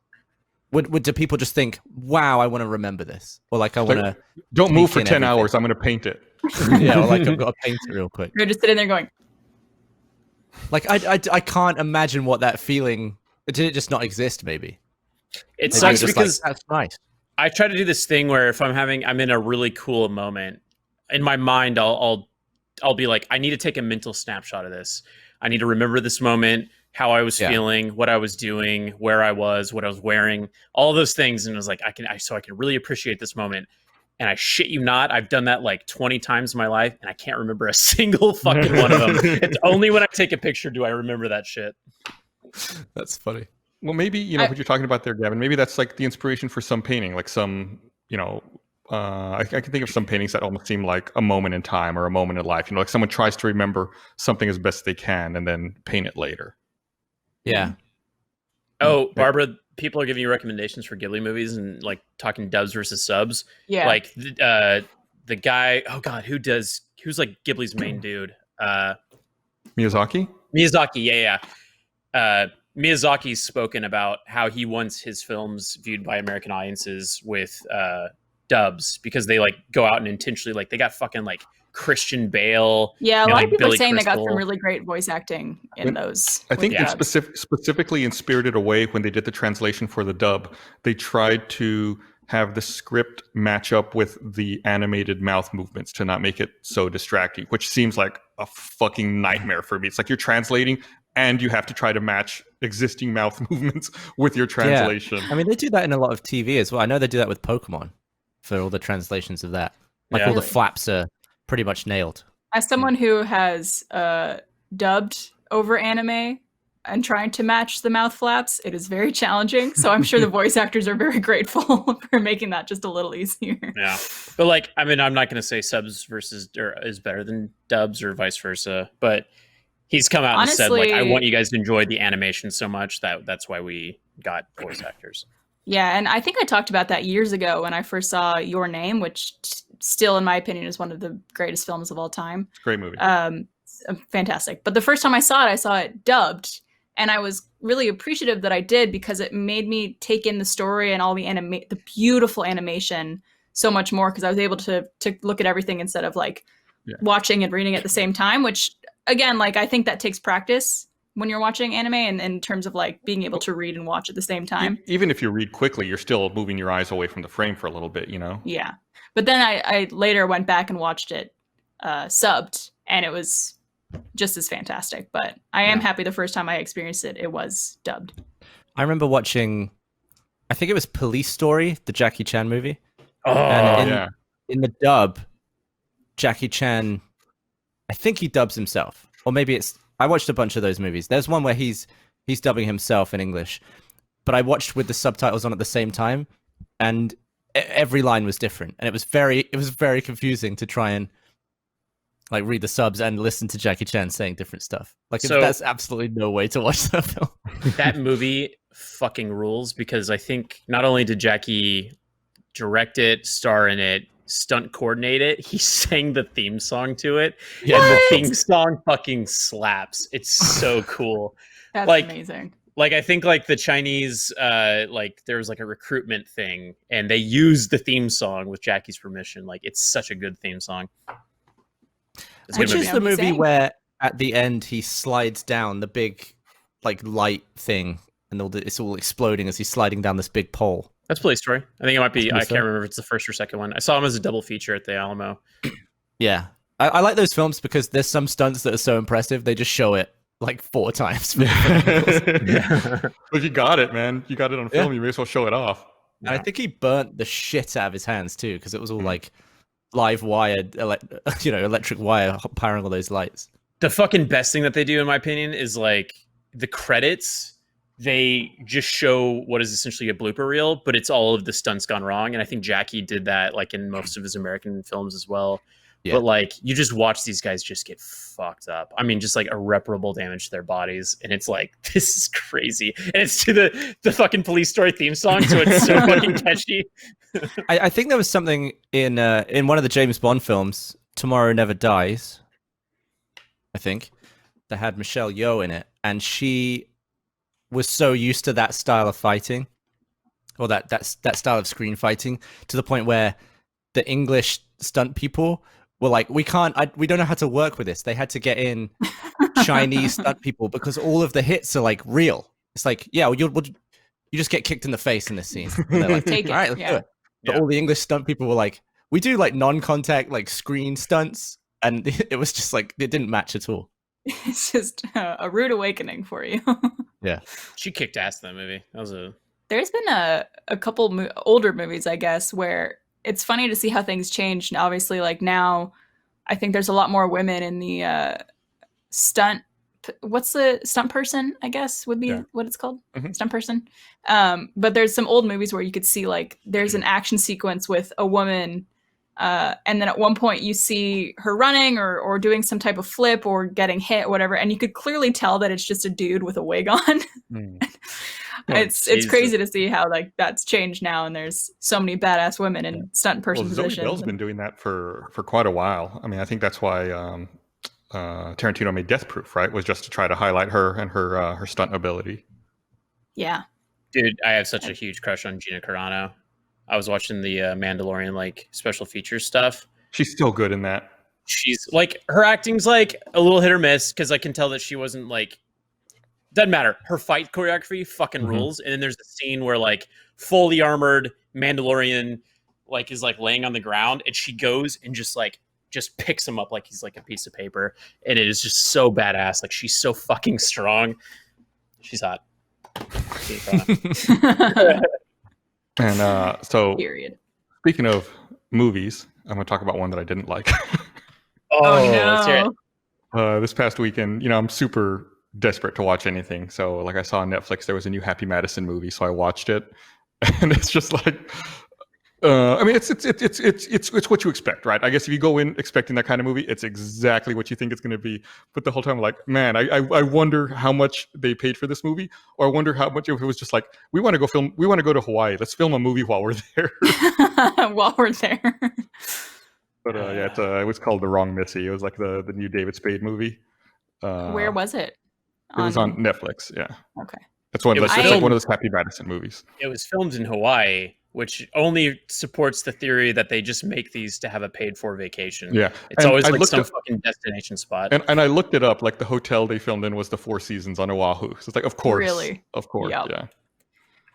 Do people just think, wow, I want to remember this? Or like, I want to... Don't move for 10 hours. I'm going to paint it. Yeah, or like, I've got to paint it real quick. You're just sitting there going... Like, I can't imagine what that feeling... Did it just not exist, maybe? It sucks because like, that's nice. I try to do this thing where if I'm in a really cool moment, in my mind, I'll be like, I need to take a mental snapshot of this. I need to remember this moment, how I was feeling, what I was doing, where I was, what I was wearing, all those things. And I was like, I can really appreciate this moment. And I shit you not, I've done that like 20 times in my life, and I can't remember a single fucking one of them. It's only when I take a picture do I remember that shit. That's funny. Well, maybe, what you're talking about there, Gavin, maybe that's like the inspiration for some painting, like some, I can think of some paintings that almost seem like a moment in time or a moment in life. Like someone tries to remember something as best they can and then paint it later. Yeah. Oh, Barbara, people are giving you recommendations for Ghibli movies and like talking dubs versus subs. Yeah. Like the guy, oh God, who's like Ghibli's main dude? Miyazaki? Miyazaki, yeah. Miyazaki's spoken about how he wants his films viewed by American audiences with dubs, because they like go out and intentionally, like, they got fucking like Christian Bale. Yeah, a lot like of people Billy are saying Crystal. they got some really great voice acting in those. I think it's specifically in Spirited Away, when they did the translation for the dub, they tried to have the script match up with the animated mouth movements to not make it so distracting, which seems like a fucking nightmare for me. It's like you're translating and you have to try to match existing mouth movements with your translation. Yeah. I mean, they do that in a lot of TV as well. I know they do that with Pokemon for all the translations of that. Like all the flaps are pretty much nailed. As someone who has dubbed over anime and trying to match the mouth flaps, it is very challenging. So I'm sure the voice actors are very grateful for making that just a little easier. Yeah. But like, I mean, I'm not going to say subs is better than dubs or vice versa, but he's come out and said, like, I want you guys to enjoy the animation so much that's why we got voice actors. Yeah, and I think I talked about that years ago when I first saw Your Name, which still, in my opinion, is one of the greatest films of all time. Great movie. Fantastic. But the first time I saw it dubbed, and I was really appreciative that I did, because it made me take in the story and all the beautiful animation so much more, because I was able to look at everything instead of like watching and reading at the same time, which again, like, I think that takes practice, when you're watching anime, and in terms of like being able to read and watch at the same time. Even if you read quickly, you're still moving your eyes away from the frame for a little bit, you know? Yeah. But then I later went back and watched it subbed, and it was just as fantastic. But I am happy the first time I experienced it, it was dubbed. I remember watching, I think it was Police Story, the Jackie Chan movie. Oh, And in the dub, Jackie Chan, I think he dubs himself. Or maybe it's, I watched a bunch of those movies. There's one where he's dubbing himself in English. But I watched with the subtitles on at the same time, and every line was different. And it was very confusing to try and like read the subs and listen to Jackie Chan saying different stuff. Like that's absolutely no way to watch that film. That movie fucking rules, because I think not only did Jackie direct it, star in it, stunt coordinate it, he sang the theme song to it. Yeah, and the theme song fucking slaps. It's so cool. That's like, amazing. Like, I think like the Chinese, like there was like a recruitment thing, and they used the theme song with Jackie's permission. Like, it's such a good theme song. Which is the movie where at the end he slides down the big like light thing, and it's all exploding as he's sliding down this big pole. That's Police Story. I think it might be. I can't remember if it's the first or second one. I saw him as a double feature at the Alamo. Yeah, I like those films because there's some stunts that are so impressive they just show it like 4 times. If you got it, man, you got it on film. You may as well show it off. And I think he burnt the shit out of his hands too, because it was all like live wired, electric wire powering all those lights. The fucking best thing that they do, in my opinion, is like the credits. They just show what is essentially a blooper reel, but it's all of the stunts gone wrong. And I think Jackie did that like in most of his American films as well. Yeah. But like you just watch these guys just get fucked up. I mean, just like irreparable damage to their bodies. And it's like, this is crazy. And it's to the fucking Police Story theme song. So it's so fucking catchy. I think there was something in one of the James Bond films, Tomorrow Never Dies, I think, that had Michelle Yeoh in it. And she was so used to that style of fighting, or that style of screen fighting, to the point where the English stunt people were like, we don't know how to work with this. They had to get in Chinese stunt people because all of the hits are like real. It's like, yeah, you just get kicked in the face in this scene. And they're like, take it. All right, let's do it. But all the English stunt people were like, we do like non-contact like screen stunts, and it was just like it didn't match at all. It's just a rude awakening for you. Yeah, she kicked ass in that movie. There's been a couple older movies, I guess, where it's funny to see how things changed. And obviously, like now, I think there's a lot more women in the stunt. What's the stunt person? I guess would be what it's called, stunt person. But there's some old movies where you could see like there's an action sequence with a woman. And then at one point you see her running or doing some type of flip or getting hit, whatever, and you could clearly tell that it's just a dude with a wig on. It's crazy to see how like that's changed now, and there's so many badass women in stunt person positions. Zoe Bell's been doing that for quite a while. I mean, I think that's why Tarantino made Death Proof, right? Was just to try to highlight her and her stunt ability. Yeah, dude, I have such a huge crush on Gina Carano. I was watching the Mandalorian like special features stuff. She's still good in that. She's like, her acting's like a little hit or miss, because I can tell that she wasn't like, doesn't matter. Her fight choreography fucking rules. And then there's the scene where like fully armored Mandalorian like is like laying on the ground, and she goes and just picks him up like he's like a piece of paper, and it is just so badass. Like, she's so fucking strong. She's hot. And so, period. Speaking of movies, I'm going to talk about one that I didn't like. Oh, no. Let's hear it. This past weekend, I'm super desperate to watch anything. So, like, I saw on Netflix there was a new Happy Madison movie, so I watched it, and it's just like, I mean, it's what you expect, right? I guess if you go in expecting that kind of movie, it's exactly what you think it's going to be. But the whole time, I'm like, man, I wonder how much they paid for this movie, or I wonder how much if it was just like, we want to go to Hawaii, let's film a movie while we're there. While we're there. But it was called The Wrong Missy. It was like the new David Spade movie. Where was it? It was on Netflix. Yeah. Okay. It's like one of those Happy Madison movies. It was filmed in Hawaii, which only supports the theory that they just make these to have a paid-for vacation. Yeah, It's and always I like looked some up- fucking destination spot. And I looked it up. Like the hotel they filmed in was the Four Seasons on Oahu. So it's like, of course, Really? of course, Yep. yeah.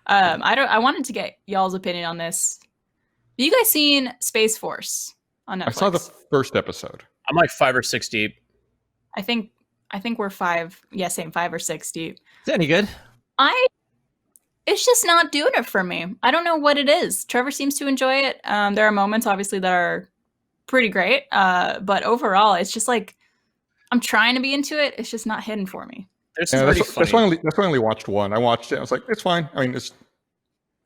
I wanted to get y'all's opinion on this. Have you guys seen Space Force on Netflix? I saw the first episode. I'm like 5 or 6 deep. I think we're 5. Yeah, same 5 or 6 deep. Is it any good? It's just not doing it for me. I don't know what it is. Trevor seems to enjoy it. There are moments, obviously, that are pretty great. But overall, it's just like I'm trying to be into it. It's just not hitting for me. There's some Yeah, pretty that's funny. why I only watched one. I watched it. I was like, it's fine. I mean,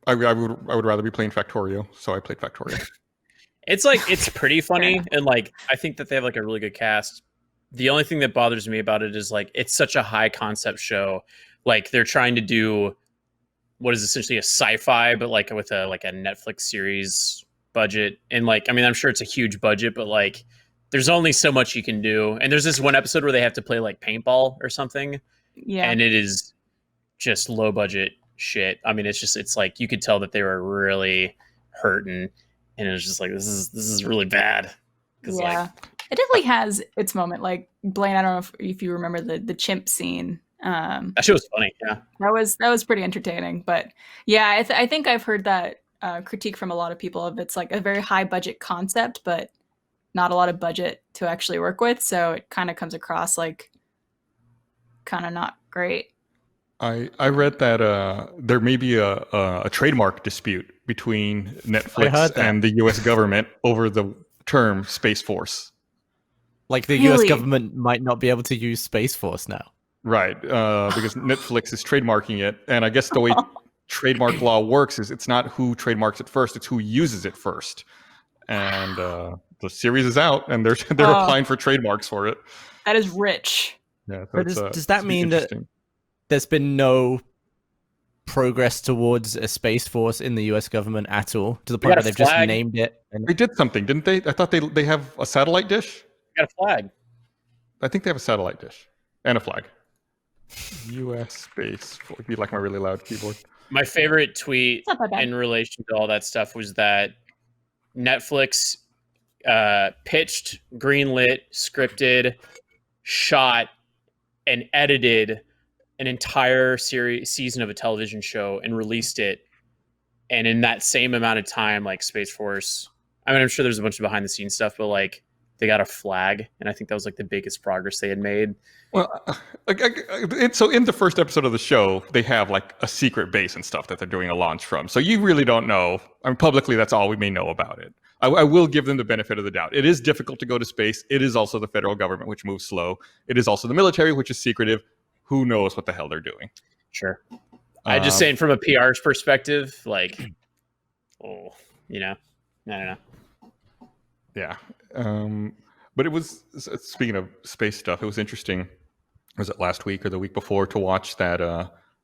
I would rather be playing Factorio, so I played Factorio. It's like it's pretty funny, and like I think that they have like a really good cast. The only thing that bothers me about it is like it's such a high concept show. Like they're trying to do what is essentially a sci-fi, but like with a Netflix series budget. And like, I mean, I'm sure it's a huge budget, but like there's only so much you can do. And there's this one episode where they have to play like paintball or something. Yeah. And it is just low budget shit. I mean, it's like you could tell that they were really hurting, and it was just like this is really bad. Yeah. Like, it definitely has its moment. Like Blaine, I don't know if you remember the chimp scene. that shit was funny. Yeah. That was pretty entertaining. But yeah, I think I've heard that critique from a lot of people of it's like a very high budget concept, but not a lot of budget to actually work with. So it kind of comes across like kind of not great. I read that there may be a trademark dispute between Netflix and the U.S. government over the term Space Force. Like the US Really? government might not be able to use Space Force now. Right, because Netflix is trademarking it, and I guess the way trademark law works is it's not who trademarks it first; it's who uses it first. And the series is out, and they're applying for trademarks for it. That is rich. Yeah, so But does that it's mean that interesting. there's been no progress towards a Space Force in the US government at all, to the point got where a they've just flag. named it? And They did something, didn't they? I thought they have a satellite dish. Got a flag. I think they have a satellite dish and a flag. U.S. Space Force. It'd be like my really loud keyboard. My favorite tweet It's not that bad. in relation to all that stuff was that Netflix pitched, greenlit, scripted, shot, and edited an entire season of a television show and released it. And in that same amount of time, like Space Force, I mean, I'm sure there's a bunch of behind the scenes stuff, but like they got a flag, and I think that was like the biggest progress they had made. Well, so in the first episode of the show, they have like a secret base and stuff that they're doing a launch from. So you really don't know. I mean, publicly, that's all we may know about it. I will give them the benefit of the doubt. It is difficult to go to space. It is also the federal government, which moves slow. It is also the military, which is secretive. Who knows what the hell they're doing? Sure. I just saying from a PR's perspective, like, oh, you know, I don't know. Yeah. But it was, speaking of space stuff, it was interesting. Was it last week or the week before to watch that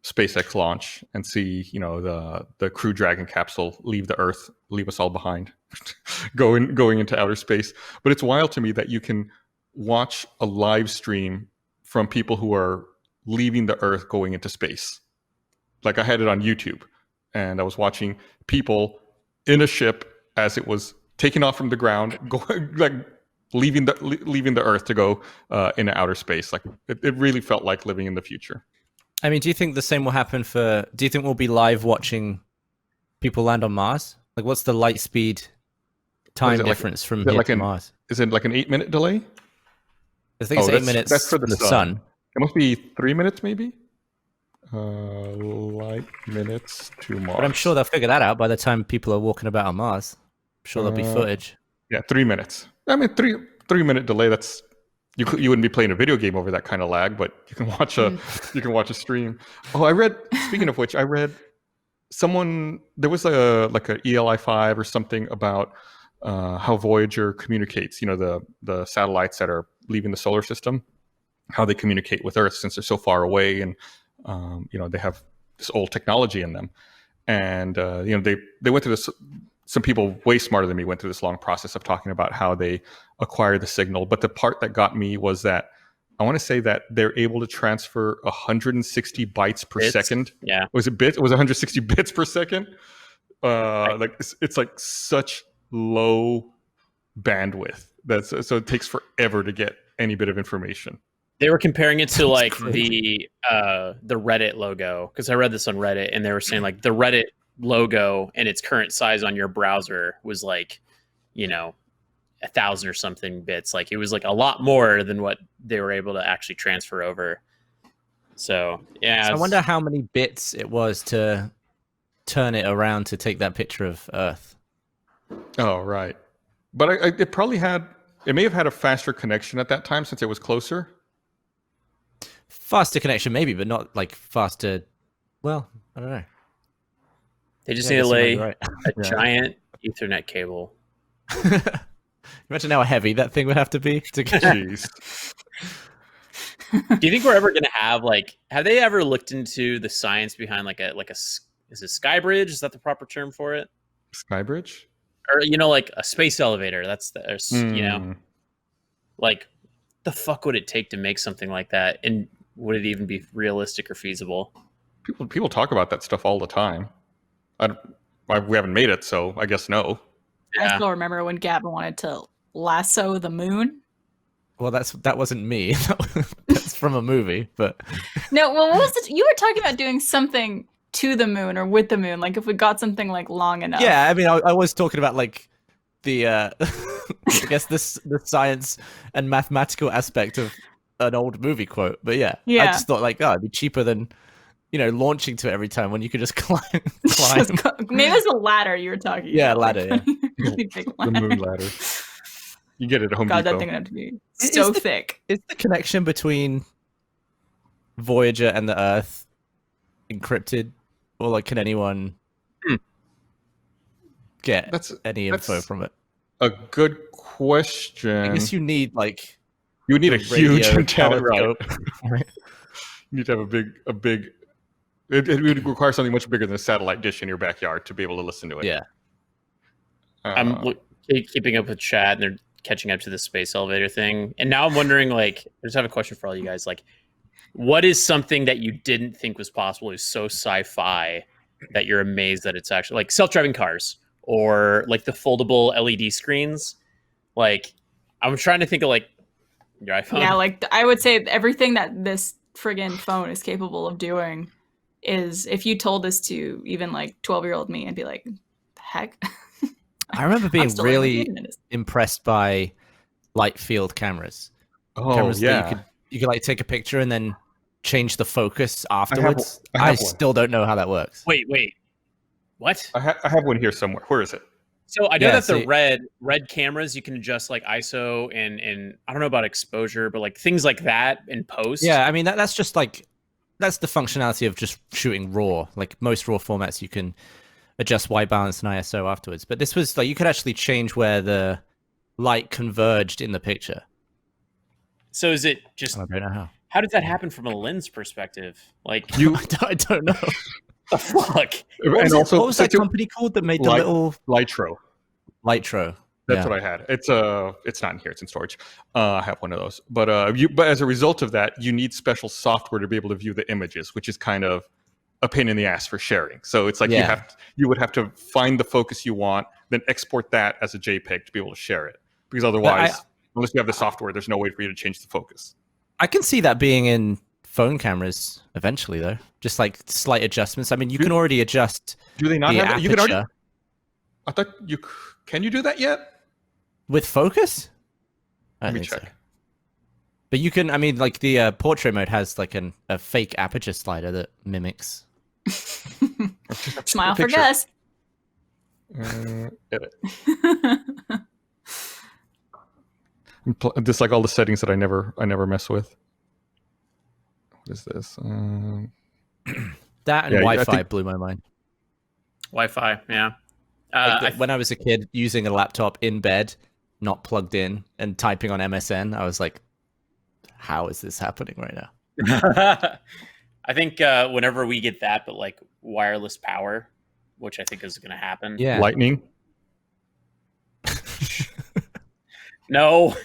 SpaceX launch and see, you know, the Crew Dragon capsule leave the Earth, leave us all behind, going into outer space. But it's wild to me that you can watch a live stream from people who are leaving the Earth going into space. Like I had it on YouTube, and I was watching people in a ship as it was taking off from the ground, going like leaving the Earth to go into outer space. Like it really felt like living in the future. I mean, do you think the same will happen do you think we'll be live watching people land on Mars? Like, what's the light speed time difference from here to Mars? Is it like an 8-minute delay? I think it's 8 minutes. That's for the sun. sun. It must be 3 minutes, maybe. Light minutes to Mars. But I'm sure they'll figure that out by the time people are walking about on Mars. I'm sure there'll be footage. Yeah, 3 minutes. I mean, 3-minute delay. That's you wouldn't be playing a video game over that kind of lag, but you can watch a stream. Oh, I read. Speaking of which, I read there was a ELI 5 or something about how Voyager communicates. You know, the satellites that are leaving the solar system, how they communicate with Earth since they're so far away, and you know, they have this old technology in them. And you know, they went through this. Some people way smarter than me went through this long process of talking about how they acquire the signal. But the part that got me was that I want to say that they're able to transfer 160 bytes per second. Yeah. Was it bits? It was 160 bits per second. Like it's like such low bandwidth so it takes forever to get any bit of information. They were comparing it to like crazy. the Reddit logo, because I read this on Reddit, and they were saying like the Reddit logo and its current size on your browser was like, 1,000 or something bits. Like it was like a lot more than what they were able to actually transfer over. So yeah, So I wonder how many bits it was to turn it around to take that picture of Earth. Oh, right. But it may have had a faster connection at that time since it was closer. Faster connection, maybe, but not like faster. Well, I don't know. they just Yeah, need to I guess you might lay be right. a giant Ethernet cable. Imagine how heavy that thing would have to be to get. Jeez. Do you think we're ever going to have have they ever looked into the science behind is it Skybridge? Is that the proper term for it? Skybridge? Or, like a space elevator. That's like the fuck would it take to make something like that? And would it even be realistic or feasible? People talk about that stuff all the time. We haven't made it, so I guess no. I Yeah. still remember when Gavin wanted to lasso the moon. Well, that wasn't me. That's from a movie, but No, well, what was it? You were talking about doing something to the moon or with the moon, like if we got something like long enough. yeah, I mean, I was talking about like the I guess the science and mathematical aspect of an old movie quote. But yeah, I Yeah. just thought like, it'd be cheaper than launching to it every time when you could just climb. Maybe it was a ladder you were talking Yeah, about. ladder, yeah. Really big The ladder. moon ladder. You get it at Home God, that Depot. thing would have to be Is so the- thick. Is the connection between Voyager and the Earth encrypted, or like can anyone get any info that's from it? a good question. I guess you need like You would need a huge radio antenna, right? telescope. Right. You need to have a big. It would require something much bigger than a satellite dish in your backyard to be able to listen to it. Yeah. I'm keeping up with chat, and they're catching up to the space elevator thing. And now I'm wondering, I just have a question for all you guys. What is something that you didn't think was possible, is so sci-fi that you're amazed that it's actually self-driving cars or the foldable LED screens? I'm trying to think of your iPhone. Yeah, I would say everything that this friggin' phone is capable of doing is, if you told this to even 12-year-old me, I'd be like, the heck? I remember I'm being still really learning it. impressed by light field cameras. Oh Cameras yeah. that you could take a picture and then change the focus afterwards. I have one. still don't know how that works. Wait. What? I have one here somewhere. Where is it? So I know Yeah, that the see- red cameras, you can adjust ISO and I don't know about exposure, but things like that in post. Yeah, I mean that's just that's the functionality of just shooting RAW. Most RAW formats, you can adjust white balance and ISO afterwards. But this was you could actually change where the light converged in the picture. So is it just, I don't know how does that happen from a lens perspective? You how. I don't know. The fuck? and also what was that company called that made the Light- little Lytro. Lytro? That's what I had. It's not in here. It's in storage. I have one of those. But as a result of that, you need special software to be able to view the images, which is kind of a pain in the ass for sharing. So it's you would have to find the focus you want, then export that as a JPEG to be able to share it. Because otherwise, unless you have the software, there's no way for you to change the focus. I can see that being in phone cameras eventually, though. Just slight adjustments. I mean, you can already adjust. Do they not the have that? You can already. aperture I thought you can you do that yet? with focus. I Let don't me think so. check. But you can. I mean, the portrait mode has a fake aperture slider that mimics. Smile for Picture. Gus. Edit. Just all the settings that I never mess with. What is this? That and Yeah, I Wi-Fi think- blew my mind. Wi-Fi, yeah. When I was a kid, using a laptop in bed, not plugged in, and typing on MSN, I was like, "How is this happening right now?" I think whenever we get that, but wireless power, which I think is going to happen. Yeah. Lightning. No,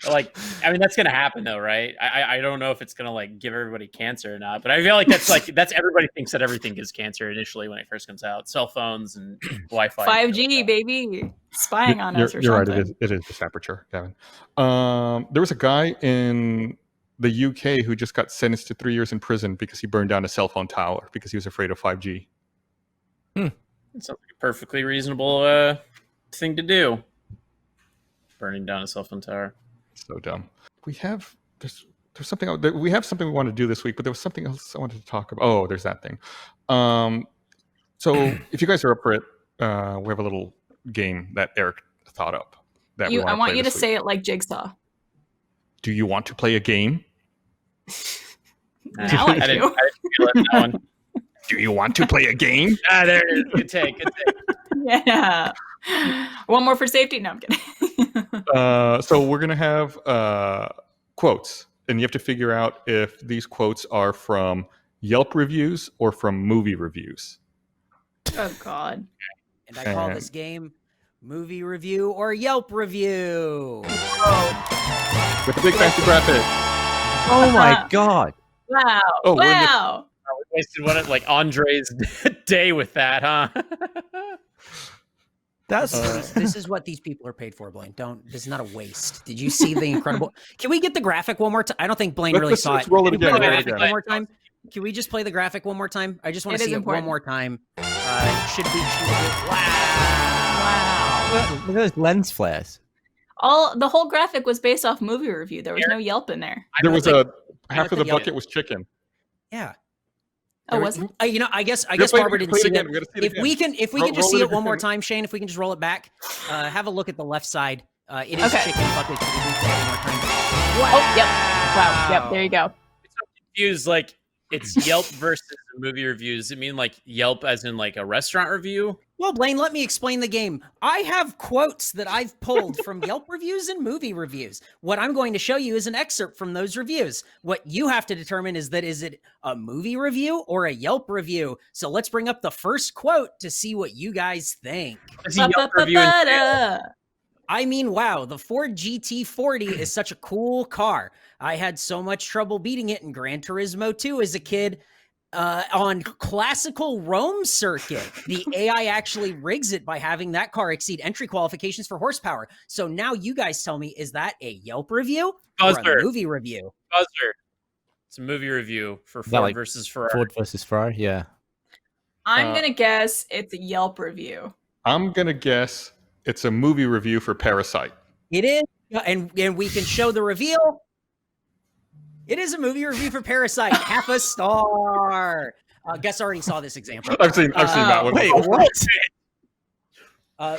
Like, I mean, that's gonna happen though, right? I don't know if it's gonna like give everybody cancer or not, but I feel like that's everybody thinks that everything gives cancer initially when it first comes out. Cell phones and Wi-Fi. 5G, baby, spying on us or You're right. something. It is just aperture, Gavin. There was a guy in the UK who just got sentenced to 3 years in prison because he burned down a cell phone tower because he was afraid of 5G. It sounds like a perfectly reasonable thing to do. Burning down a cell phone tower. So dumb. There's something we have something we want to do this week, but there was something else I wanted to talk about. Oh, there's that thing. So if you guys are up for it, we have a little game that Eric thought up. That I want you to say it like Jigsaw. Do you want to play a game? Now I do. I didn't feel that one. Do you want to play a game? There it is. Good take. Good take. Yeah. One more for safety. No, I'm kidding. So we're gonna have quotes, and you have to figure out if these quotes are from Yelp reviews or from movie reviews. Oh God. And I call this game movie review or Yelp review. With the big fancy graphic. Oh my god. Wow. Oh, we're in the- wow. We wasted one like Andre's day with that, huh? That's This is what these people are paid for, Blaine. This is not a waste. Did you see the incredible? Can we get the graphic one more time? I don't think Blaine really saw let's it. roll it Can we again. play the roll it graphic again. one more time? Can we just play the graphic one more time? I just want It to is see important. it one more time. Should be. Wow. Wow. look at those lens flares. The whole graphic was based off movie review. There was no Yelp in there. There was think- half of the Yelp. bucket was chicken. Yeah. Oh, was it? I guess Play Barbara it didn't see again. that. We gotta see it If again. we can just Roll see it it one more again. time, Shane. If we can just roll it back, have a look at the left side. It is Okay. chicken bucket. Can we play it one more time? Oh, yep. Wow. Yep. There you go. It's so confused. Like it's Yelp versus movie reviews. Does it mean like Yelp as in like a restaurant review? Well, Blaine, let me explain the game. I have quotes that I've pulled from Yelp reviews and movie reviews. What I'm going to show you is an excerpt from those reviews. What you have to determine is it a movie review or a Yelp review? So let's bring up the first quote to see what you guys think. Does a Yelp review entail? Ba-ba-ba-ba-da. I mean, wow, the Ford GT40 is such a cool car. I had so much trouble beating it in Gran Turismo 2 as a kid. On classical Rome circuit, the AI actually rigs it by having that car exceed entry qualifications for horsepower. So now you guys tell me, is that a Yelp review or Buzzer. a movie review? Buzzer. It's a movie review for that Ford like versus Ferrari. Ford versus Ferrari. Yeah. I'm gonna guess it's a Yelp review. I'm gonna guess it's a movie review for Parasite. It is, and we can show the reveal. It is a movie review for Parasite, half a star. Gus already saw this example. I've seen that one. Wait, before. what?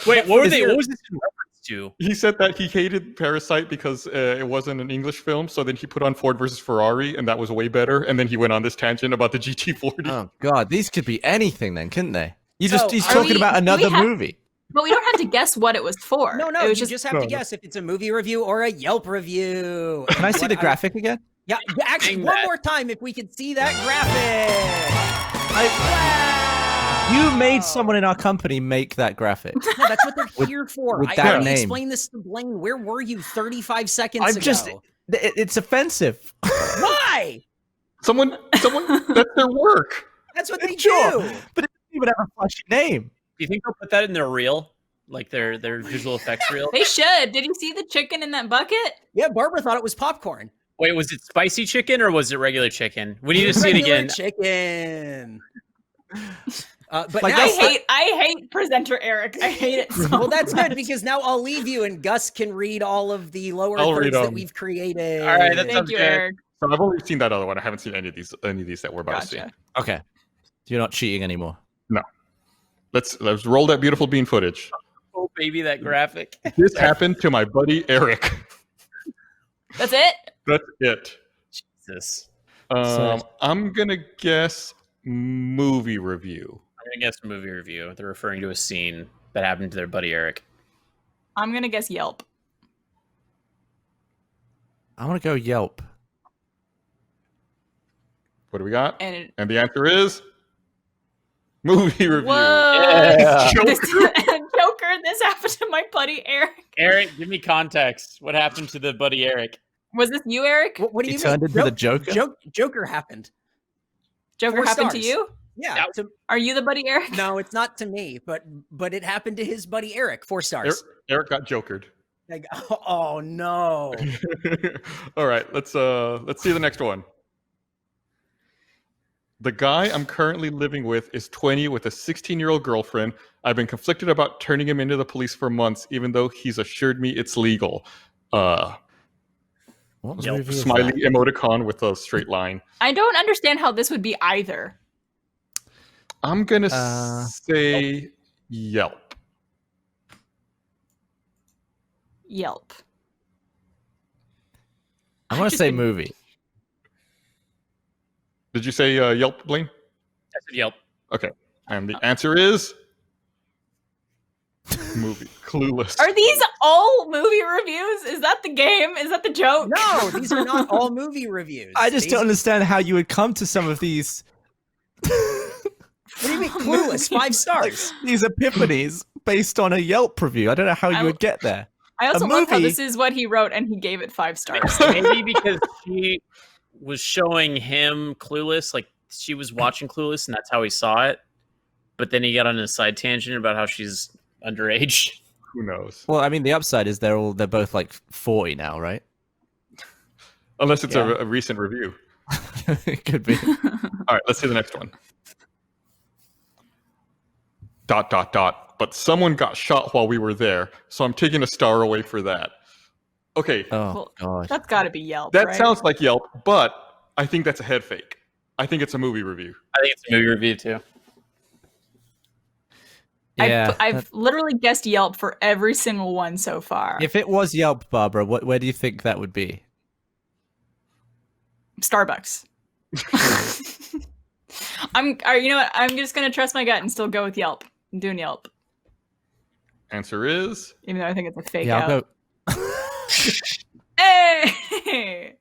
Wait, but what is there- was this in reference to? He said that he hated Parasite because it wasn't an English film. So then he put on Ford versus Ferrari, and that was way better. And then he went on this tangent about the GT40. Oh god, these could be anything then, couldn't they? He's So, talking about do we another have- movie. But we don't have to guess what it was for. No, It was you just have no, to no. guess if it's a movie review or a Yelp review. Can I see What the graphic again? Yeah, actually, Dang one that. more time if we can see that graphic. You Wow. made someone in our company make that graphic. No, that's what they're here for. with I that already name. explained this to Blaine. Where were you 35 seconds I'm ago? just. It's offensive. Why? Someone, that's their work. That's what they Sure. do. But it doesn't even have a flashy name. Do you think they'll put that in their reel? Like their visual effects reel? They should. Did you see the chicken in that bucket? Yeah, Barbara thought it was popcorn. Wait, was it spicy chicken or was it regular chicken? We need to see it Regular again. Chicken. But Like, now, I hate presenter Eric. I hate it so well, that's much. good because now I'll leave you and Gus can read all of the lower I'll thirds read that 'em. we've created. All right, that Thank sounds you, good. Eric. So I've only seen that other one. I haven't seen any of these that we're about to see. Gotcha. Okay. You're not cheating anymore. Let's roll that beautiful bean footage. Oh, baby, that graphic. This happened to my buddy Eric. That's it? That's it. Jesus. I'm gonna guess movie review. I'm going to guess movie review. They're referring to a scene that happened to their buddy Eric. I'm going to guess Yelp. I want to go Yelp. What do we got? And And the answer is movie review. whoa. Yeah. Joker. heard this happen to my buddy Eric. Eric, give me context. What happened to the buddy Eric? Was this you, Eric? What do He you turned mean? into the Joker? Joker happened. Joker 4 happened to stars. you? Yeah. Are you the buddy Eric? No, it's not to me, but it happened to his buddy Eric. 4 stars. Eric got jokered. Like, oh no. All right, let's see the next one. The guy I'm currently living with is 20 with a 16-year-old girlfriend. I've been conflicted about turning him into the police for months, even though he's assured me it's legal. What movie is Smiley that? emoticon with a straight line. I don't understand how this would be either. I'm gonna say Yelp. Yelp. I want to say movie. Did you say Yelp, Blaine? I said Yelp. Okay, and the answer is movie. Clueless. Are these all movie reviews? Is that the game? Is that the joke? No, these are not all movie reviews. I just These- don't understand how you would come to some of these What do you mean Clueless? 5 stars. these epiphanies based on a Yelp review. I don't know how you would get there. I also A love how movie- this is what he wrote and he gave it 5 stars. Maybe because she was showing him Clueless, like she was watching Clueless, and that's how he saw it. But then he got on a side tangent about how she's underage. Who knows? Well, I mean, the upside is they're both like 40 now, right? Unless it's Yeah. a recent review. It could be. All right, let's see the next one. ... But someone got shot while we were there, so I'm taking a star away for that. Okay, Oh Well, god. That's got to be Yelp. that right? sounds like Yelp, but I think that's a head fake. I think it's a movie review. I think it's a movie review too. Yeah. I've literally guessed Yelp for every single one so far. If it was Yelp, Barbara, where do you think that would be? Starbucks. You know what? I'm just gonna trust my gut and still go with Yelp. I'm doing Yelp, Answer is even though I think it's a fake Yeah, out. I'll go. Hey!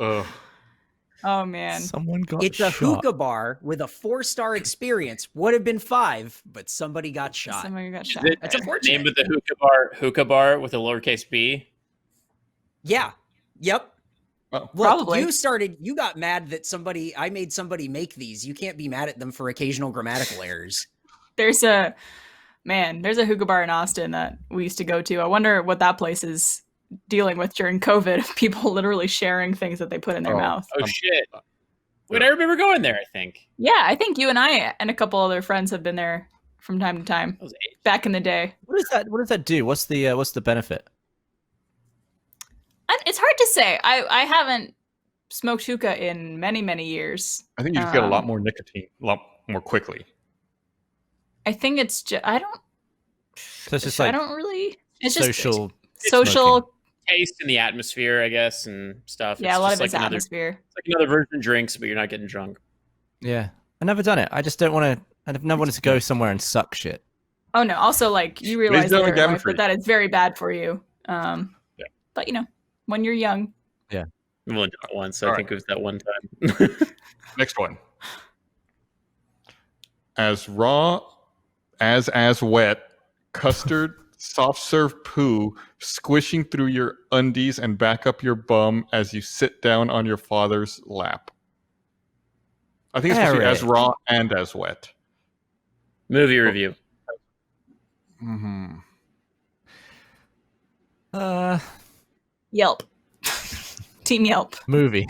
uh, Oh man. Someone got It's a shot. hookah bar with a 4-star experience. Would have been 5, but somebody got shot. Somebody got shot. The That's unfortunate. name of the hookah bar with a lowercase b. Yeah. Yep. oh, Look, Probably. you got mad that I made somebody make these. You can't be mad at them for occasional grammatical errors. There's a hookah bar in Austin that we used to go to. I wonder what that place is dealing with during COVID. People literally sharing things that they put in their Oh. mouth. Oh shit! Wait, I remember going there. I think Yeah, I think you and I and a couple other friends have been there from time to time that was back in the day. What does that do? What's the benefit? It's hard to say. I haven't smoked hookah in many years. I think you just get a lot more nicotine, a lot more quickly. I think it's just I don't. So it's just I like don't really. It's social. just social. taste in the atmosphere, I guess, and stuff. Yeah, a lot of just it's like atmosphere. It's like another version of drinks, but you're not getting drunk. Yeah, I've never done it. I just don't want to. I've never wanted to go somewhere and suck shit. Oh no! Also, like you realize and gentlemen, later in Gavin life Free. that is very bad for you. But you know, when you're young, I've only done it once, so All I think it was that one time. Next one. As raw as wet, custard, soft serve poo squishing through your undies and back up your bum as you sit down on your father's lap. I think it's supposed to be as Eric. raw and as wet. Movie review. Mm-hmm. Yelp, Team Yelp. Movie.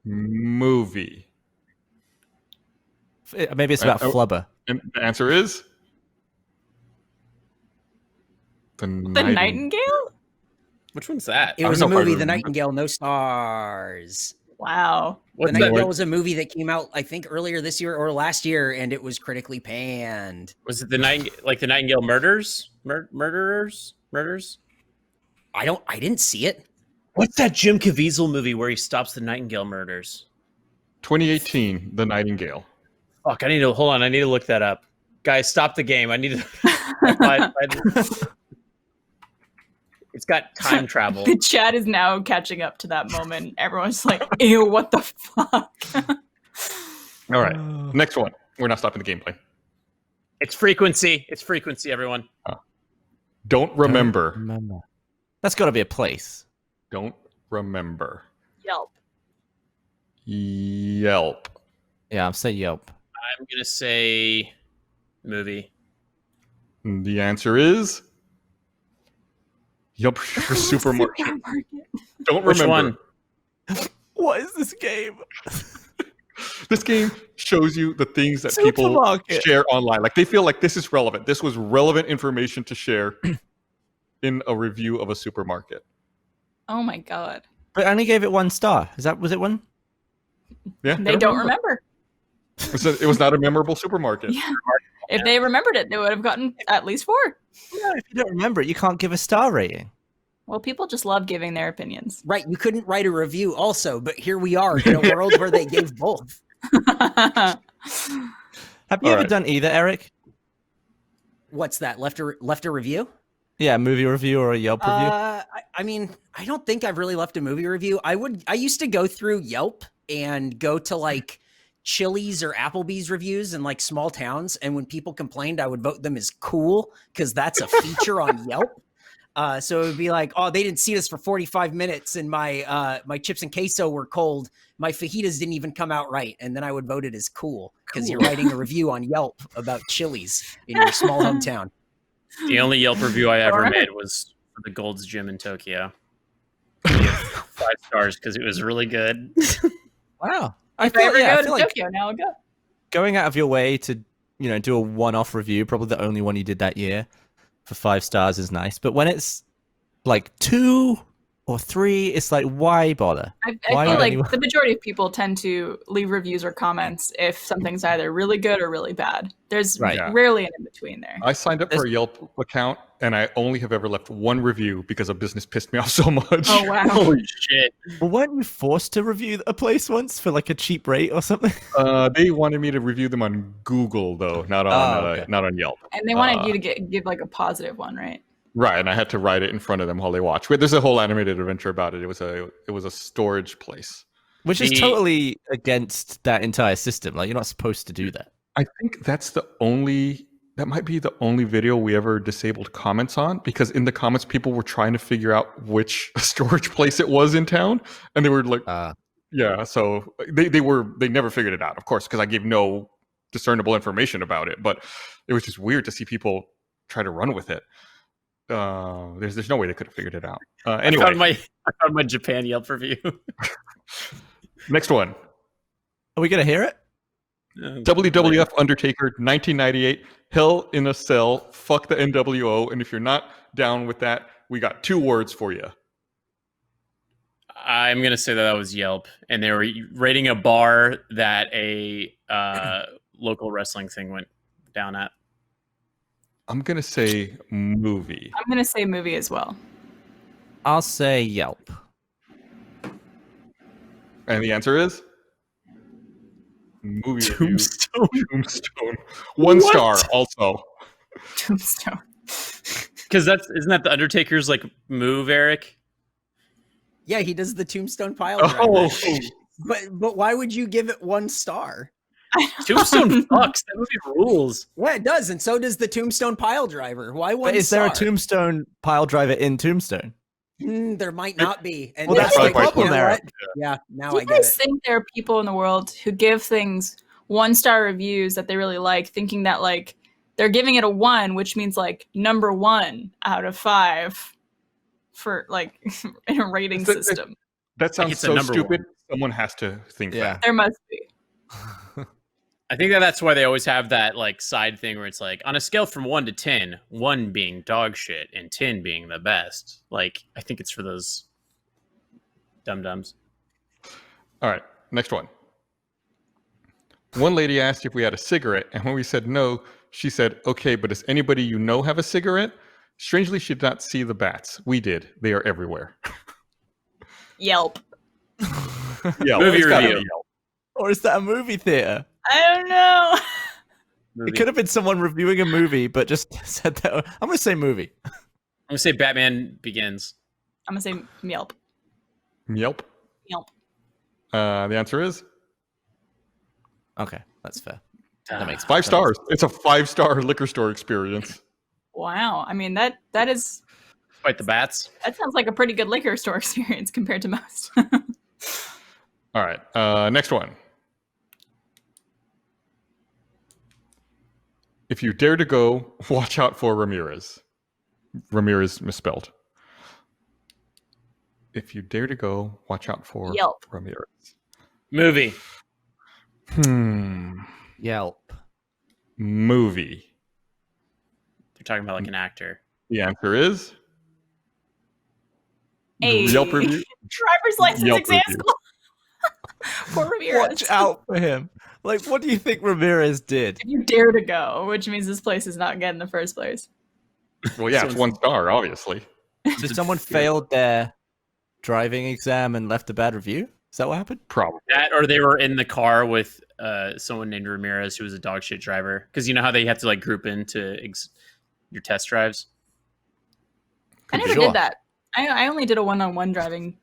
Movie. Maybe it's about flubber. And the answer is The Nightingale. Which one's that? It I was a don't know if I movie, The remember. Nightingale, no stars. Wow. What's The that? Nightingale was a movie that came out, I think, earlier this year or last year, and it was critically panned. Was it the Nightingale murders? Murders? I didn't see it. What's that Jim Caviezel movie where he stops the Nightingale murders? 2018, The Nightingale. Fuck, I need to look that up. Guys, stop the game. I need to. It's got time travel. The chat is now catching up to that moment. Everyone's like, "Ew, what the fuck?" All right, next one. We're not stopping the gameplay. It's frequency. It's frequency, everyone. Don't remember. Remember. That's got to be a place. Don't remember. Yelp. Yelp. Yeah, I'll say Yelp. I'm gonna say movie. The answer is Yelp for supermarket. Don't Which remember. one? What is this game? This game shows you the things that people Supermarket. share online. Like they feel like this is relevant. This was relevant information to share in a review of a supermarket. Oh my god. But I only gave it 1 star. Was it one? Yeah, They don't remember. It was not a memorable supermarket. Yeah. If they remembered it, they would have gotten at least 4. Yeah, if you don't remember it, you can't give a star rating. Well, people just love giving their opinions. Right, you couldn't write a review also, but here we are in a world where they gave both. Have you ever done either, Eric? What's that? Left a review? Yeah, a movie review or a Yelp review? I mean, I don't think I've really left a movie review. I used to go through Yelp and go to like Chili's or Applebee's reviews in like small towns, and when people complained, I would vote them as cool because that's a feature on Yelp. So it would be like, oh, they didn't see this for 45 minutes, and my my chips and queso were cold. My fajitas didn't even come out right, and then I would vote it as cool because you're writing a review on Yelp about Chili's in your small hometown. The only Yelp review I ever made was for the Gold's Gym in Tokyo. I gave 5 stars because it was really good. Wow. If I ever go to Tokyo, now I'll go. Going out of your way to, do a one-off review, probably the only one you did that year, for 5 stars is nice. But when it's like 2 or 3, it's like, why bother? I feel like the majority of people tend to leave reviews or comments if something's either really good or really bad. There's rarely an in-between there. I signed up for a Yelp account, and I only have ever left 1 review because a business pissed me off so much. Oh, wow. Holy shit. Well, weren't you forced to review a place once for like a cheap rate or something? They wanted me to review them on Google, though, not on Yelp. And they wanted you to give like a positive one, right? Right, and I had to write it in front of them while they watch. There's a whole animated adventure about it. It was a storage place, which is totally against that entire system. Like, you're not supposed to do that. I think that might be the only video we ever disabled comments on, because in the comments people were trying to figure out which storage place it was in town, and they were like, so they never figured it out, of course, because I gave no discernible information about it. But it was just weird to see people try to run with it. There's no way they could have figured it out. Anyway, I found my Japan Yelp review. Next one. Are we gonna hear it? WWF Undertaker 1998, Hell in a Cell, fuck the NWO. And if you're not down with that, we got 2 words for you. I'm gonna say that was Yelp, and they were rating a bar that a local wrestling thing went down at. I'm going to say movie. I'm going to say movie as well. I'll say Yelp. And the answer is? Movie Tombstone. Tombstone. 1 star also. Tombstone. Because isn't that the Undertaker's like move, Eric? Yeah, he does the Tombstone pile driver. Oh. But why would you give it 1 star? Tombstone fucks. That movie rules. Yeah, it does, and so does the Tombstone pile driver. Why 1 But is star? there a Tombstone pile driver in Tombstone? There might not be. And Well, that's the problem there. Yeah, now Do I you get guys it. think there are people in the world who give things 1-star reviews that they really like, thinking that like they're giving it a 1, which means like number 1 out of 5 for like in a rating system? That sounds so stupid. Someone has to think that. There must be. I think that's why they always have that like side thing where it's like on a scale from 1 to 10, 1 being dog shit and 10 being the best. Like, I think it's for those dum-dums. All right, next one. One lady asked if we had a cigarette, and when we said no, she said, okay, but does anybody you know have a cigarette? Strangely, she did not see the bats. We did. They are everywhere. Yelp. Yeah, Movie review. Or is that a movie theater? I don't know. Movie. It could have been someone reviewing a movie, but just said that. I'm going to say movie. I'm going to say Batman Begins. I'm gonna say Yelp. Yelp. Yelp. The answer is? Okay, that's fair. That makes 5 stars. It's a 5-star liquor store experience. Wow. I mean, that is Fight the bats. that sounds like a pretty good liquor store experience compared to most. All right. Next one. If you dare to go, watch out for Ramirez. Ramirez misspelled. If you dare to go, watch out for Yelp. Ramirez. Movie. Yelp. Movie. They're talking about like an actor. The answer is Hey. Yelp review. Driver's license Yelp exam review. school. Poor Ramirez. Watch out for him. Like, what do you think Ramirez did? If you dare to go, which means this place is not good in the first place. Well, yeah, it's 1 star, obviously. So someone failed their driving exam and left a bad review? Is that what happened? Probably. That, or they were in the car with someone named Ramirez who was a dog shit driver. Because you know how they have to like group into your test drives. I never did that. I only did a one-on-one driving.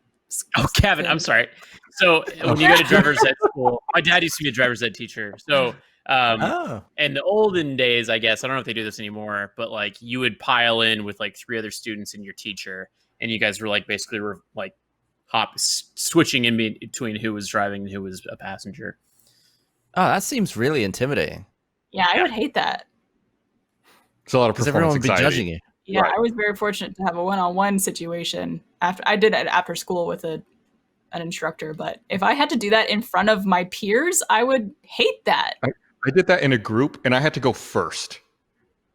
Oh, Gavin, I'm sorry. So when you go to driver's ed school, my dad used to be a driver's ed teacher. So in the olden days, I guess, I don't know if they do this anymore, but like you would pile in with like 3 other students and your teacher, and you guys were like basically like switching in between who was driving and who was a passenger. Oh, that seems really intimidating. Yeah, I would hate that. It's a lot of Because performance everyone would be anxiety. judging you. Yeah, Right. I was very fortunate to have a one-on-one situation. I did it after school with an instructor, but if I had to do that in front of my peers, I would hate that. I did that in a group, and I had to go first.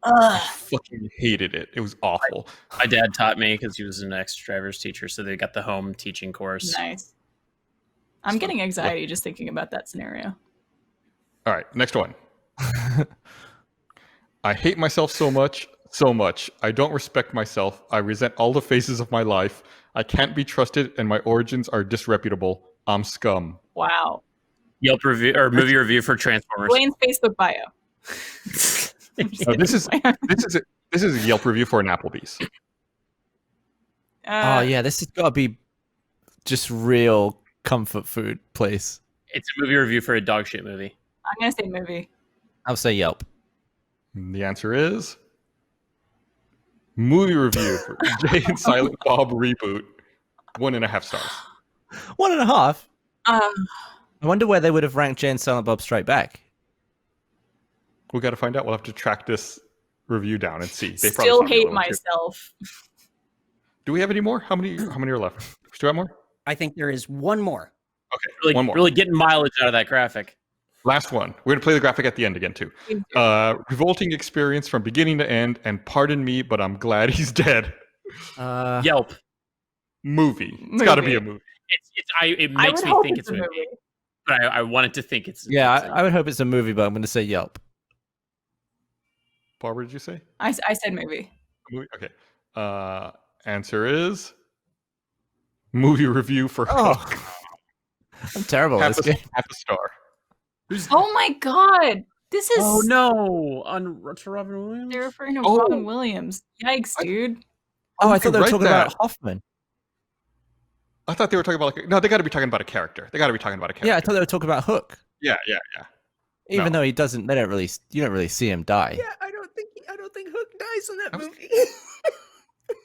I fucking hated it. It was awful. My dad taught me because he was an ex-driver's teacher, so they got the home teaching course. Nice. I'm getting anxiety just thinking about that scenario. All right, next one. I hate myself so much. I don't respect myself. I resent all the phases of my life. I can't be trusted, and my origins are disreputable. I'm scum. Wow. Yelp review or movie review for Transformers. Blaine's Facebook bio. No, this is a Yelp review for an Applebee's. Oh, yeah, this has got to be just real comfort food place. It's a movie review for a dog shit movie. I'm going to say movie. I'll say Yelp. And the answer is movie review for Jay and Silent Bob reboot. 1.5 stars. 1.5? Um, I wonder where they would have ranked Jay and Silent Bob Strike Back. We got to find out. We'll have to track this review down and see. They still probably hate found another one, too. myself. Do we have any more? How many are left? Still have more? I think there is one more. Okay, Really, one more. really getting mileage out of that graphic. Last one. We're going to play the graphic at the end again, too. Revolting experience from beginning to end, and pardon me, but I'm glad he's dead. Yelp. Movie. It's got to be a movie. It I makes would me hope think it's it's a a movie. but I wanted to think it's. Yeah, I would hope it's a movie, but I'm going to say Yelp. Barbara, did you say? I said movie. Movie? Okay. Answer is movie review for Oh. I'm terrible at this game. half a star. Oh my god. This is. Oh no! To Robin Williams. They're referring to Oh. Robin Williams. Yikes, dude. Oh, I thought they were Write talking that. about Hoffman. I thought they were talking about no, they got to be talking about a character. Yeah, I thought they were talking about Hook. Yeah. Even No. though he doesn't, you don't really see him die. I don't think Hook dies in that I was- movie.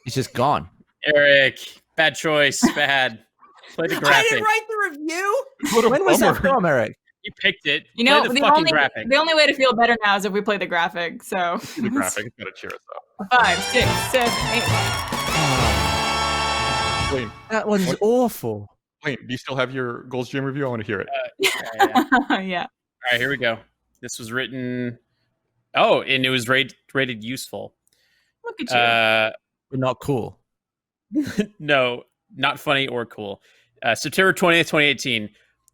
He's just gone. Eric, bad choice. Bad. Play the I graphic. didn't write the review. What a When was that bummer. from, Eric? You picked it. You know, Play the fucking graphic. the only way to feel better now is if we play the graphic. So The graphic. It's got to cheer us up. 5, 6, 7, 8. Blaine, That one's What? awful. Blaine, do you still have your Gold's Gym review? I want to hear it. Yeah. Yeah. All right, here we go. This was written. Oh, and it was rated useful. Look at you. But not cool. No, not funny or cool. September 20th, 2018.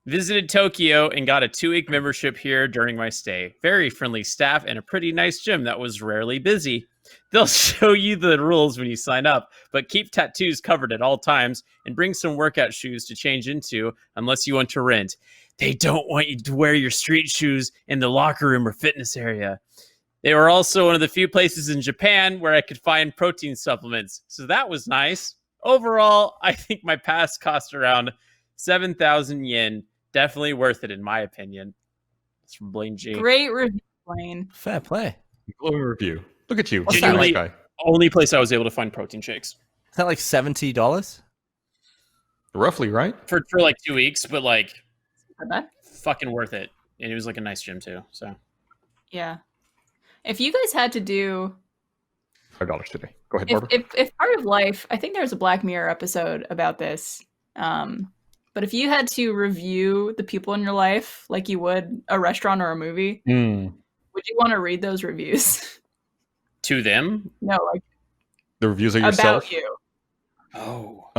Visited Tokyo and got a 2-week membership here during my stay. Very friendly staff and a pretty nice gym that was rarely busy. They'll show you the rules when you sign up, but keep tattoos covered at all times and bring some workout shoes to change into unless you want to rent. They don't want you to wear your street shoes in the locker room or fitness area. They were also one of the few places in Japan where I could find protein supplements, so that was nice. Overall, I think my pass cost around 7,000 yen. Definitely worth it, in my opinion. It's from Blaine G. Great review, Blaine. Fair play. Glowing review. Look at you. What's You're a that nice like? guy. Only place I was able to find protein shakes Is that like $70? Roughly, right? for like 2 weeks, but like Not bad. fucking worth it. And it was like a nice gym too. So Yeah. If you guys had to do, $5 today. Go ahead, Barbara. if part of life, I think there's a Black Mirror episode about this. But if you had to review the people in your life like you would a restaurant or a movie, would you want to read those reviews? to them. No, like The reviews of yourself. about you. Oh.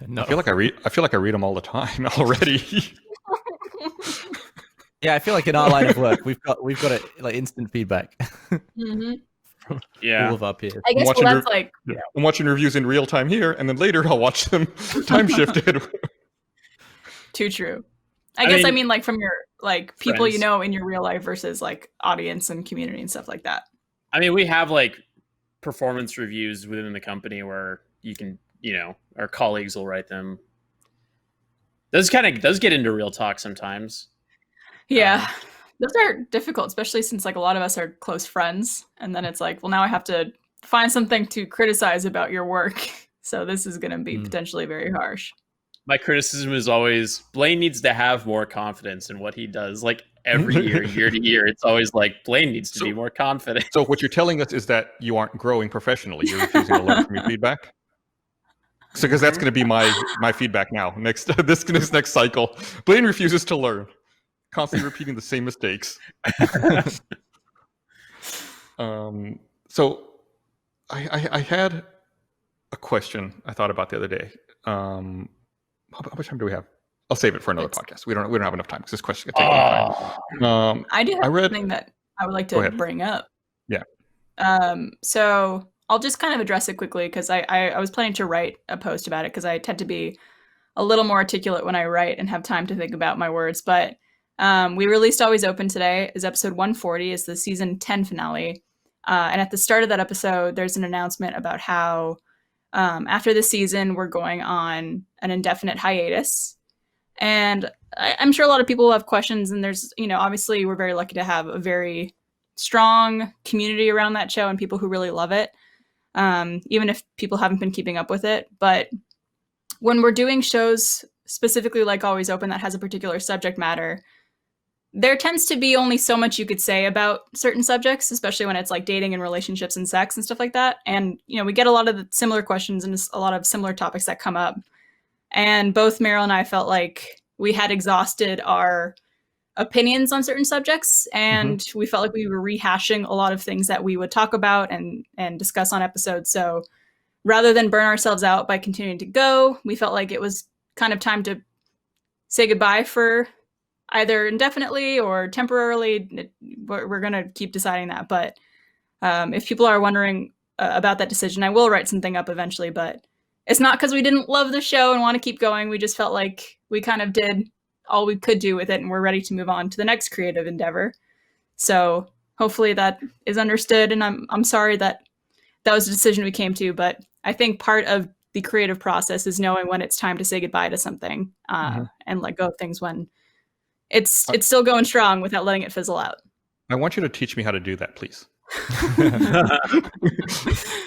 No. I feel like I read them all the time already. Yeah, I feel like in our line of work, we've got it like instant feedback. Hmm. Yeah. All of our peers. I guess watching that's like Yeah. I'm watching reviews in real time here, and then later I'll watch them time shifted. too true. I I mean, mean like from your like people you friends. know in your real life versus like audience and community and stuff like that. I mean, we have like performance reviews within the company where you can, our colleagues will write them. Does get into real talk sometimes. Yeah. Those are difficult, especially since like a lot of us are close friends. And then it's like, well, now I have to find something to criticize about your work. So this is going to be potentially very harsh. My criticism is always Blaine needs to have more confidence in what he does. Like every year to year, it's always like Blaine needs to be more confident. So what you're telling us is that you aren't growing professionally. You're refusing to learn from your feedback. So because that's going to be my feedback now. This next cycle, Blaine refuses to learn, constantly repeating the same mistakes. So I had a question I thought about the other day. How much time do we have? I'll save it for another podcast. We don't have enough time because this question can take a long time. I do have something that I would like to bring up. Yeah. So I'll just kind of address it quickly because I was planning to write a post about it because I tend to be a little more articulate when I write and have time to think about my words. But we released Always Open today is episode 140 is the season 10 finale. And at the start of that episode, there's an announcement about how after the season, we're going on an indefinite hiatus. And I'm sure a lot of people will have questions. And there's, obviously we're very lucky to have a very strong community around that show and people who really love it. Even if people haven't been keeping up with it. But when we're doing shows specifically like Always Open that has a particular subject matter, there tends to be only so much you could say about certain subjects, especially when it's like dating and relationships and sex and stuff like that. And, we get a lot of the similar questions and a lot of similar topics that come up. And both Meryl and I felt like we had exhausted our opinions on certain subjects. And we felt like we were rehashing a lot of things that we would talk about and discuss on episodes. So rather than burn ourselves out by continuing to go, we felt like it was kind of time to say goodbye for either indefinitely or temporarily. We're going to keep deciding that. But if people are wondering about that decision, I will write something up eventually. But it's not because we didn't love the show and want to keep going. We just felt like we kind of did all we could do with it, and we're ready to move on to the next creative endeavor. So hopefully that is understood. And I'm sorry that was a decision we came to. But I think part of the creative process is knowing when it's time to say goodbye to something and let go of things when it's still going strong without letting it fizzle out. I want you to teach me how to do that, please.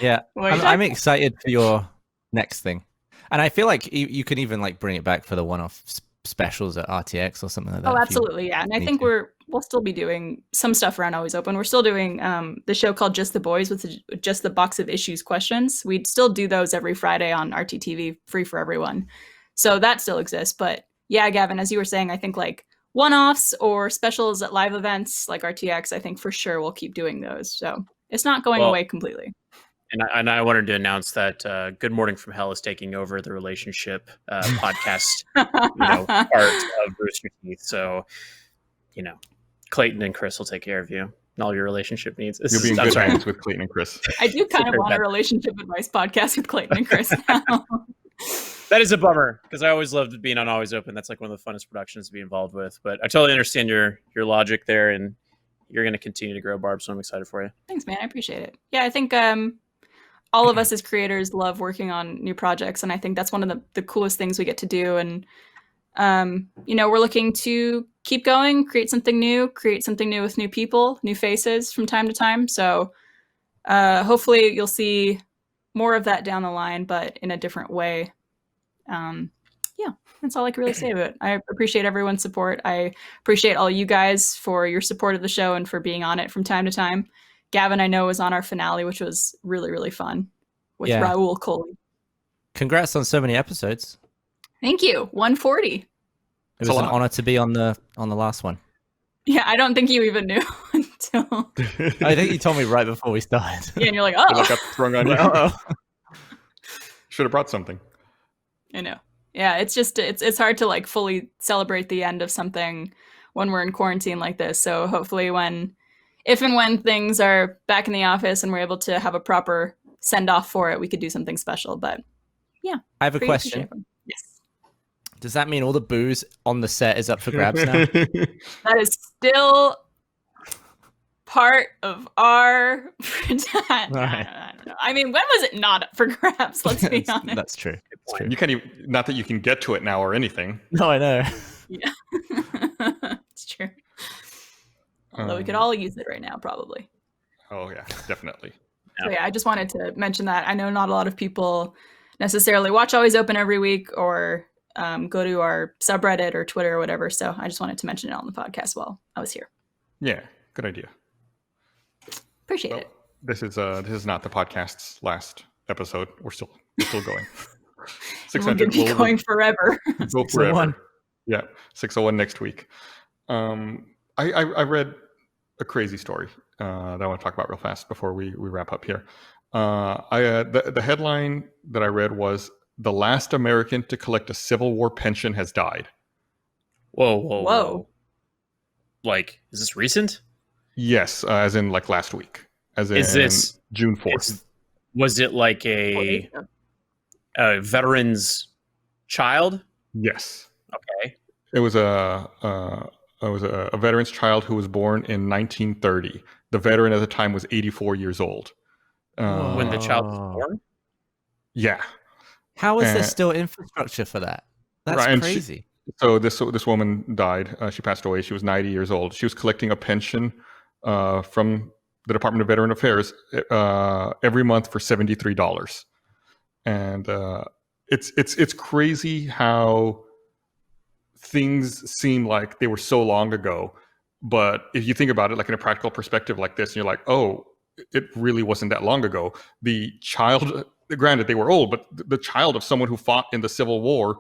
Yeah, I'm excited for your next thing, and I feel like you can even like bring it back for the one-off specials at RTX or something like that. Oh, absolutely, yeah. And I think we'll still be doing some stuff around Always Open. We're still doing the show called Just the Boys with just the box of issues questions. We'd still do those every Friday on RTTV, free for everyone. So that still exists. But yeah, Gavin, as you were saying, I think like one-offs or specials at live events like RTX, I think for sure we'll keep doing those. So it's not going away completely. And I wanted to announce that Good Morning from Hell is taking over the relationship podcast part of Rooster Teeth. So, Clayton and Chris will take care of you and all your relationship needs. You'll be in good hands with Clayton and Chris. I do kind of want a relationship advice podcast with Clayton and Chris now. That is a bummer because I always loved being on Always Open. That's like one of the funnest productions to be involved with. But I totally understand your logic there, and you're going to continue to grow, Barb. So I'm excited for you. Thanks, man. I appreciate it. Yeah, I think all of us as creators love working on new projects, and I think that's one of the coolest things we get to do. And we're looking to keep going, create something new with new people, new faces from time to time. So hopefully you'll see more of that down the line, but in a different way. Yeah, that's all I can really say about it. I appreciate everyone's support. I appreciate all you guys for your support of the show and for being on it from time to time. Gavin, I know, was on our finale, which was really, really fun with Raul Coley. Congrats on so many episodes. Thank you. 140. It was an honor to be on the last one. Yeah, I don't think you even knew until. I think you told me right before we started. Yeah, and you're like, oh. I got thrown on you. Should have brought something. I know. Yeah, it's just it's hard to like fully celebrate the end of something when we're in quarantine like this. So hopefully if and when things are back in the office and we're able to have a proper send off for it, we could do something special. But yeah. I have a question. Yes. Does that mean all the booze on the set is up for grabs now? That is still part of our I don't know. I mean, when was it not up for grabs? Let's be honest. That's true. You can't even, not that you can get to it now or anything. No, I know. Yeah. It's true. Although we could all use it right now, probably. Oh yeah, definitely. So yeah, I just wanted to mention that. I know not a lot of people necessarily watch Always Open every week or go to our subreddit or Twitter or whatever. So I just wanted to mention it on the podcast while I was here. Yeah, good idea. Appreciate it. This is not the podcast's last episode. We're still going. We're going to be going forever. Go forever. Yeah, 601 next week. I read a crazy story that I want to talk about real fast before we wrap up here. The headline that I read was "The last American to collect a Civil War pension has died." Whoa. Like, is this recent? Yes, as in like last week. Is this June 4th? Was it like a veteran's child? Yes. Okay. It was a veteran's child who was born in 1930. The veteran at the time was 84 years old. When the child was born? Yeah. How is there still infrastructure for that? That's crazy. So this woman died. She passed away. She was 90 years old. She was collecting a pension from the Department of Veteran Affairs every month for $73. And it's crazy how things seem like they were so long ago, but if you think about it like in a practical perspective like this, and you're like, oh, it really wasn't that long ago. The child, granted they were old, but the child of someone who fought in the Civil War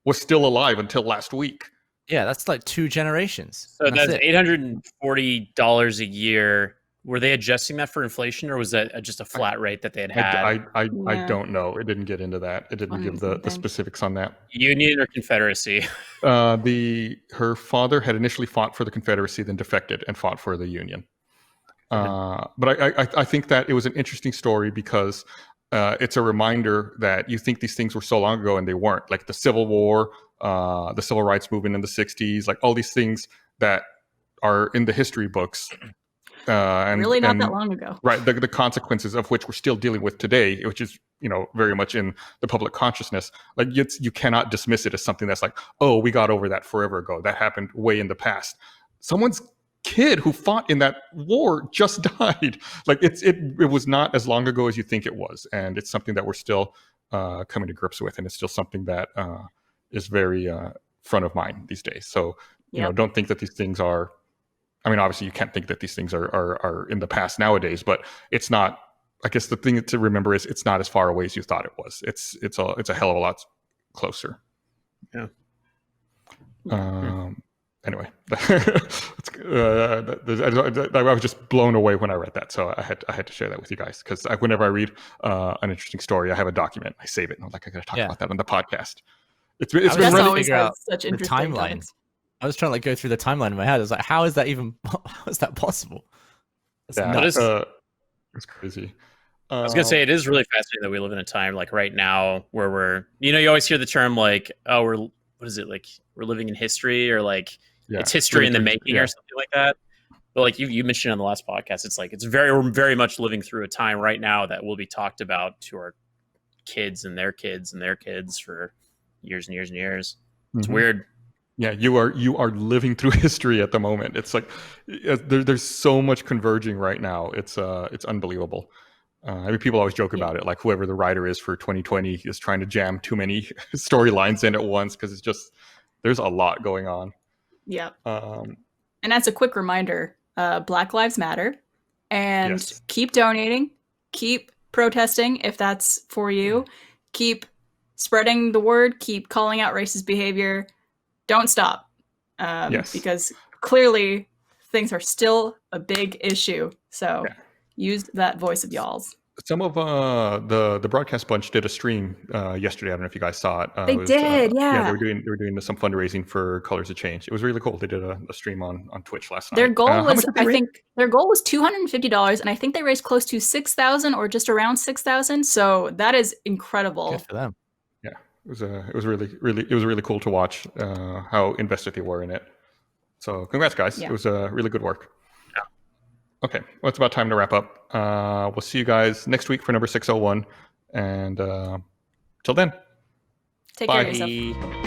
was still alive until last week. Yeah, that's like 2 generations. So that's $840 a year. Were they adjusting that for inflation, or was that just a flat rate that they had? I don't know. It didn't get into that. It didn't give the specifics on that. Union or Confederacy? Her father had initially fought for the Confederacy, then defected and fought for the Union. But I think that it was an interesting story because it's a reminder that you think these things were so long ago and they weren't. Like the Civil War, the Civil Rights Movement in the 60s, like all these things that are in the history books. And really not that long ago. Right. The consequences of which we're still dealing with today, which is, very much in the public consciousness. Like you cannot dismiss it as something that's like, oh, we got over that forever ago. That happened way in the past. Someone's kid who fought in that war just died. Like it was not as long ago as you think it was. And it's something that we're still coming to grips with. And it's still something that is very front of mind these days. So, don't think that these things are, I mean, obviously you can't think that these things are in the past nowadays, but it's not, I guess the thing to remember is it's not as far away as you thought it was. It's a hell of a lot closer. Yeah. Anyway, I was just blown away when I read that. So I had to share that with you guys because whenever I read an interesting story, I have a document, I save it. And I'm like, I got to talk about that on the podcast. It's been really figure out such the timeline. I was trying to go through the timeline in my head. I was like, how is that possible? It's crazy. I was gonna say it is really fascinating that we live in a time like right now where we're, you always hear the term like, oh, we're living in history, or like it's history in the making or something like that. But like you mentioned on the last podcast, it's like it's very, very much living through a time right now that will be talked about to our kids and their kids and their kids for years and years and years. It's weird. Yeah, you are living through history at the moment. It's like there's so much converging right now. It's unbelievable. I mean, people always joke about it, like whoever the writer is for 2020 is trying to jam too many storylines in at once because it's just there's a lot going on. Yeah. And as a quick reminder, Black Lives Matter, and keep donating, keep protesting if that's for you, keep spreading the word, keep calling out racist behavior. Don't stop, because clearly things are still a big issue. So use that voice of y'all's. Some of the broadcast bunch did a stream yesterday. I don't know if you guys saw it. They did. They were doing some fundraising for Colors of Change. It was really cool. They did a stream on Twitch last night. Their goal was, I think, their goal was $250, and I think they raised close to 6,000 or just around 6,000. So that is incredible. Good for them. It was really cool to watch how invested they were in it. So congrats, guys. It was really good work. Yeah. Okay, well, it's about time to wrap up. We'll see you guys next week for number 601. And till then, take care of yourself.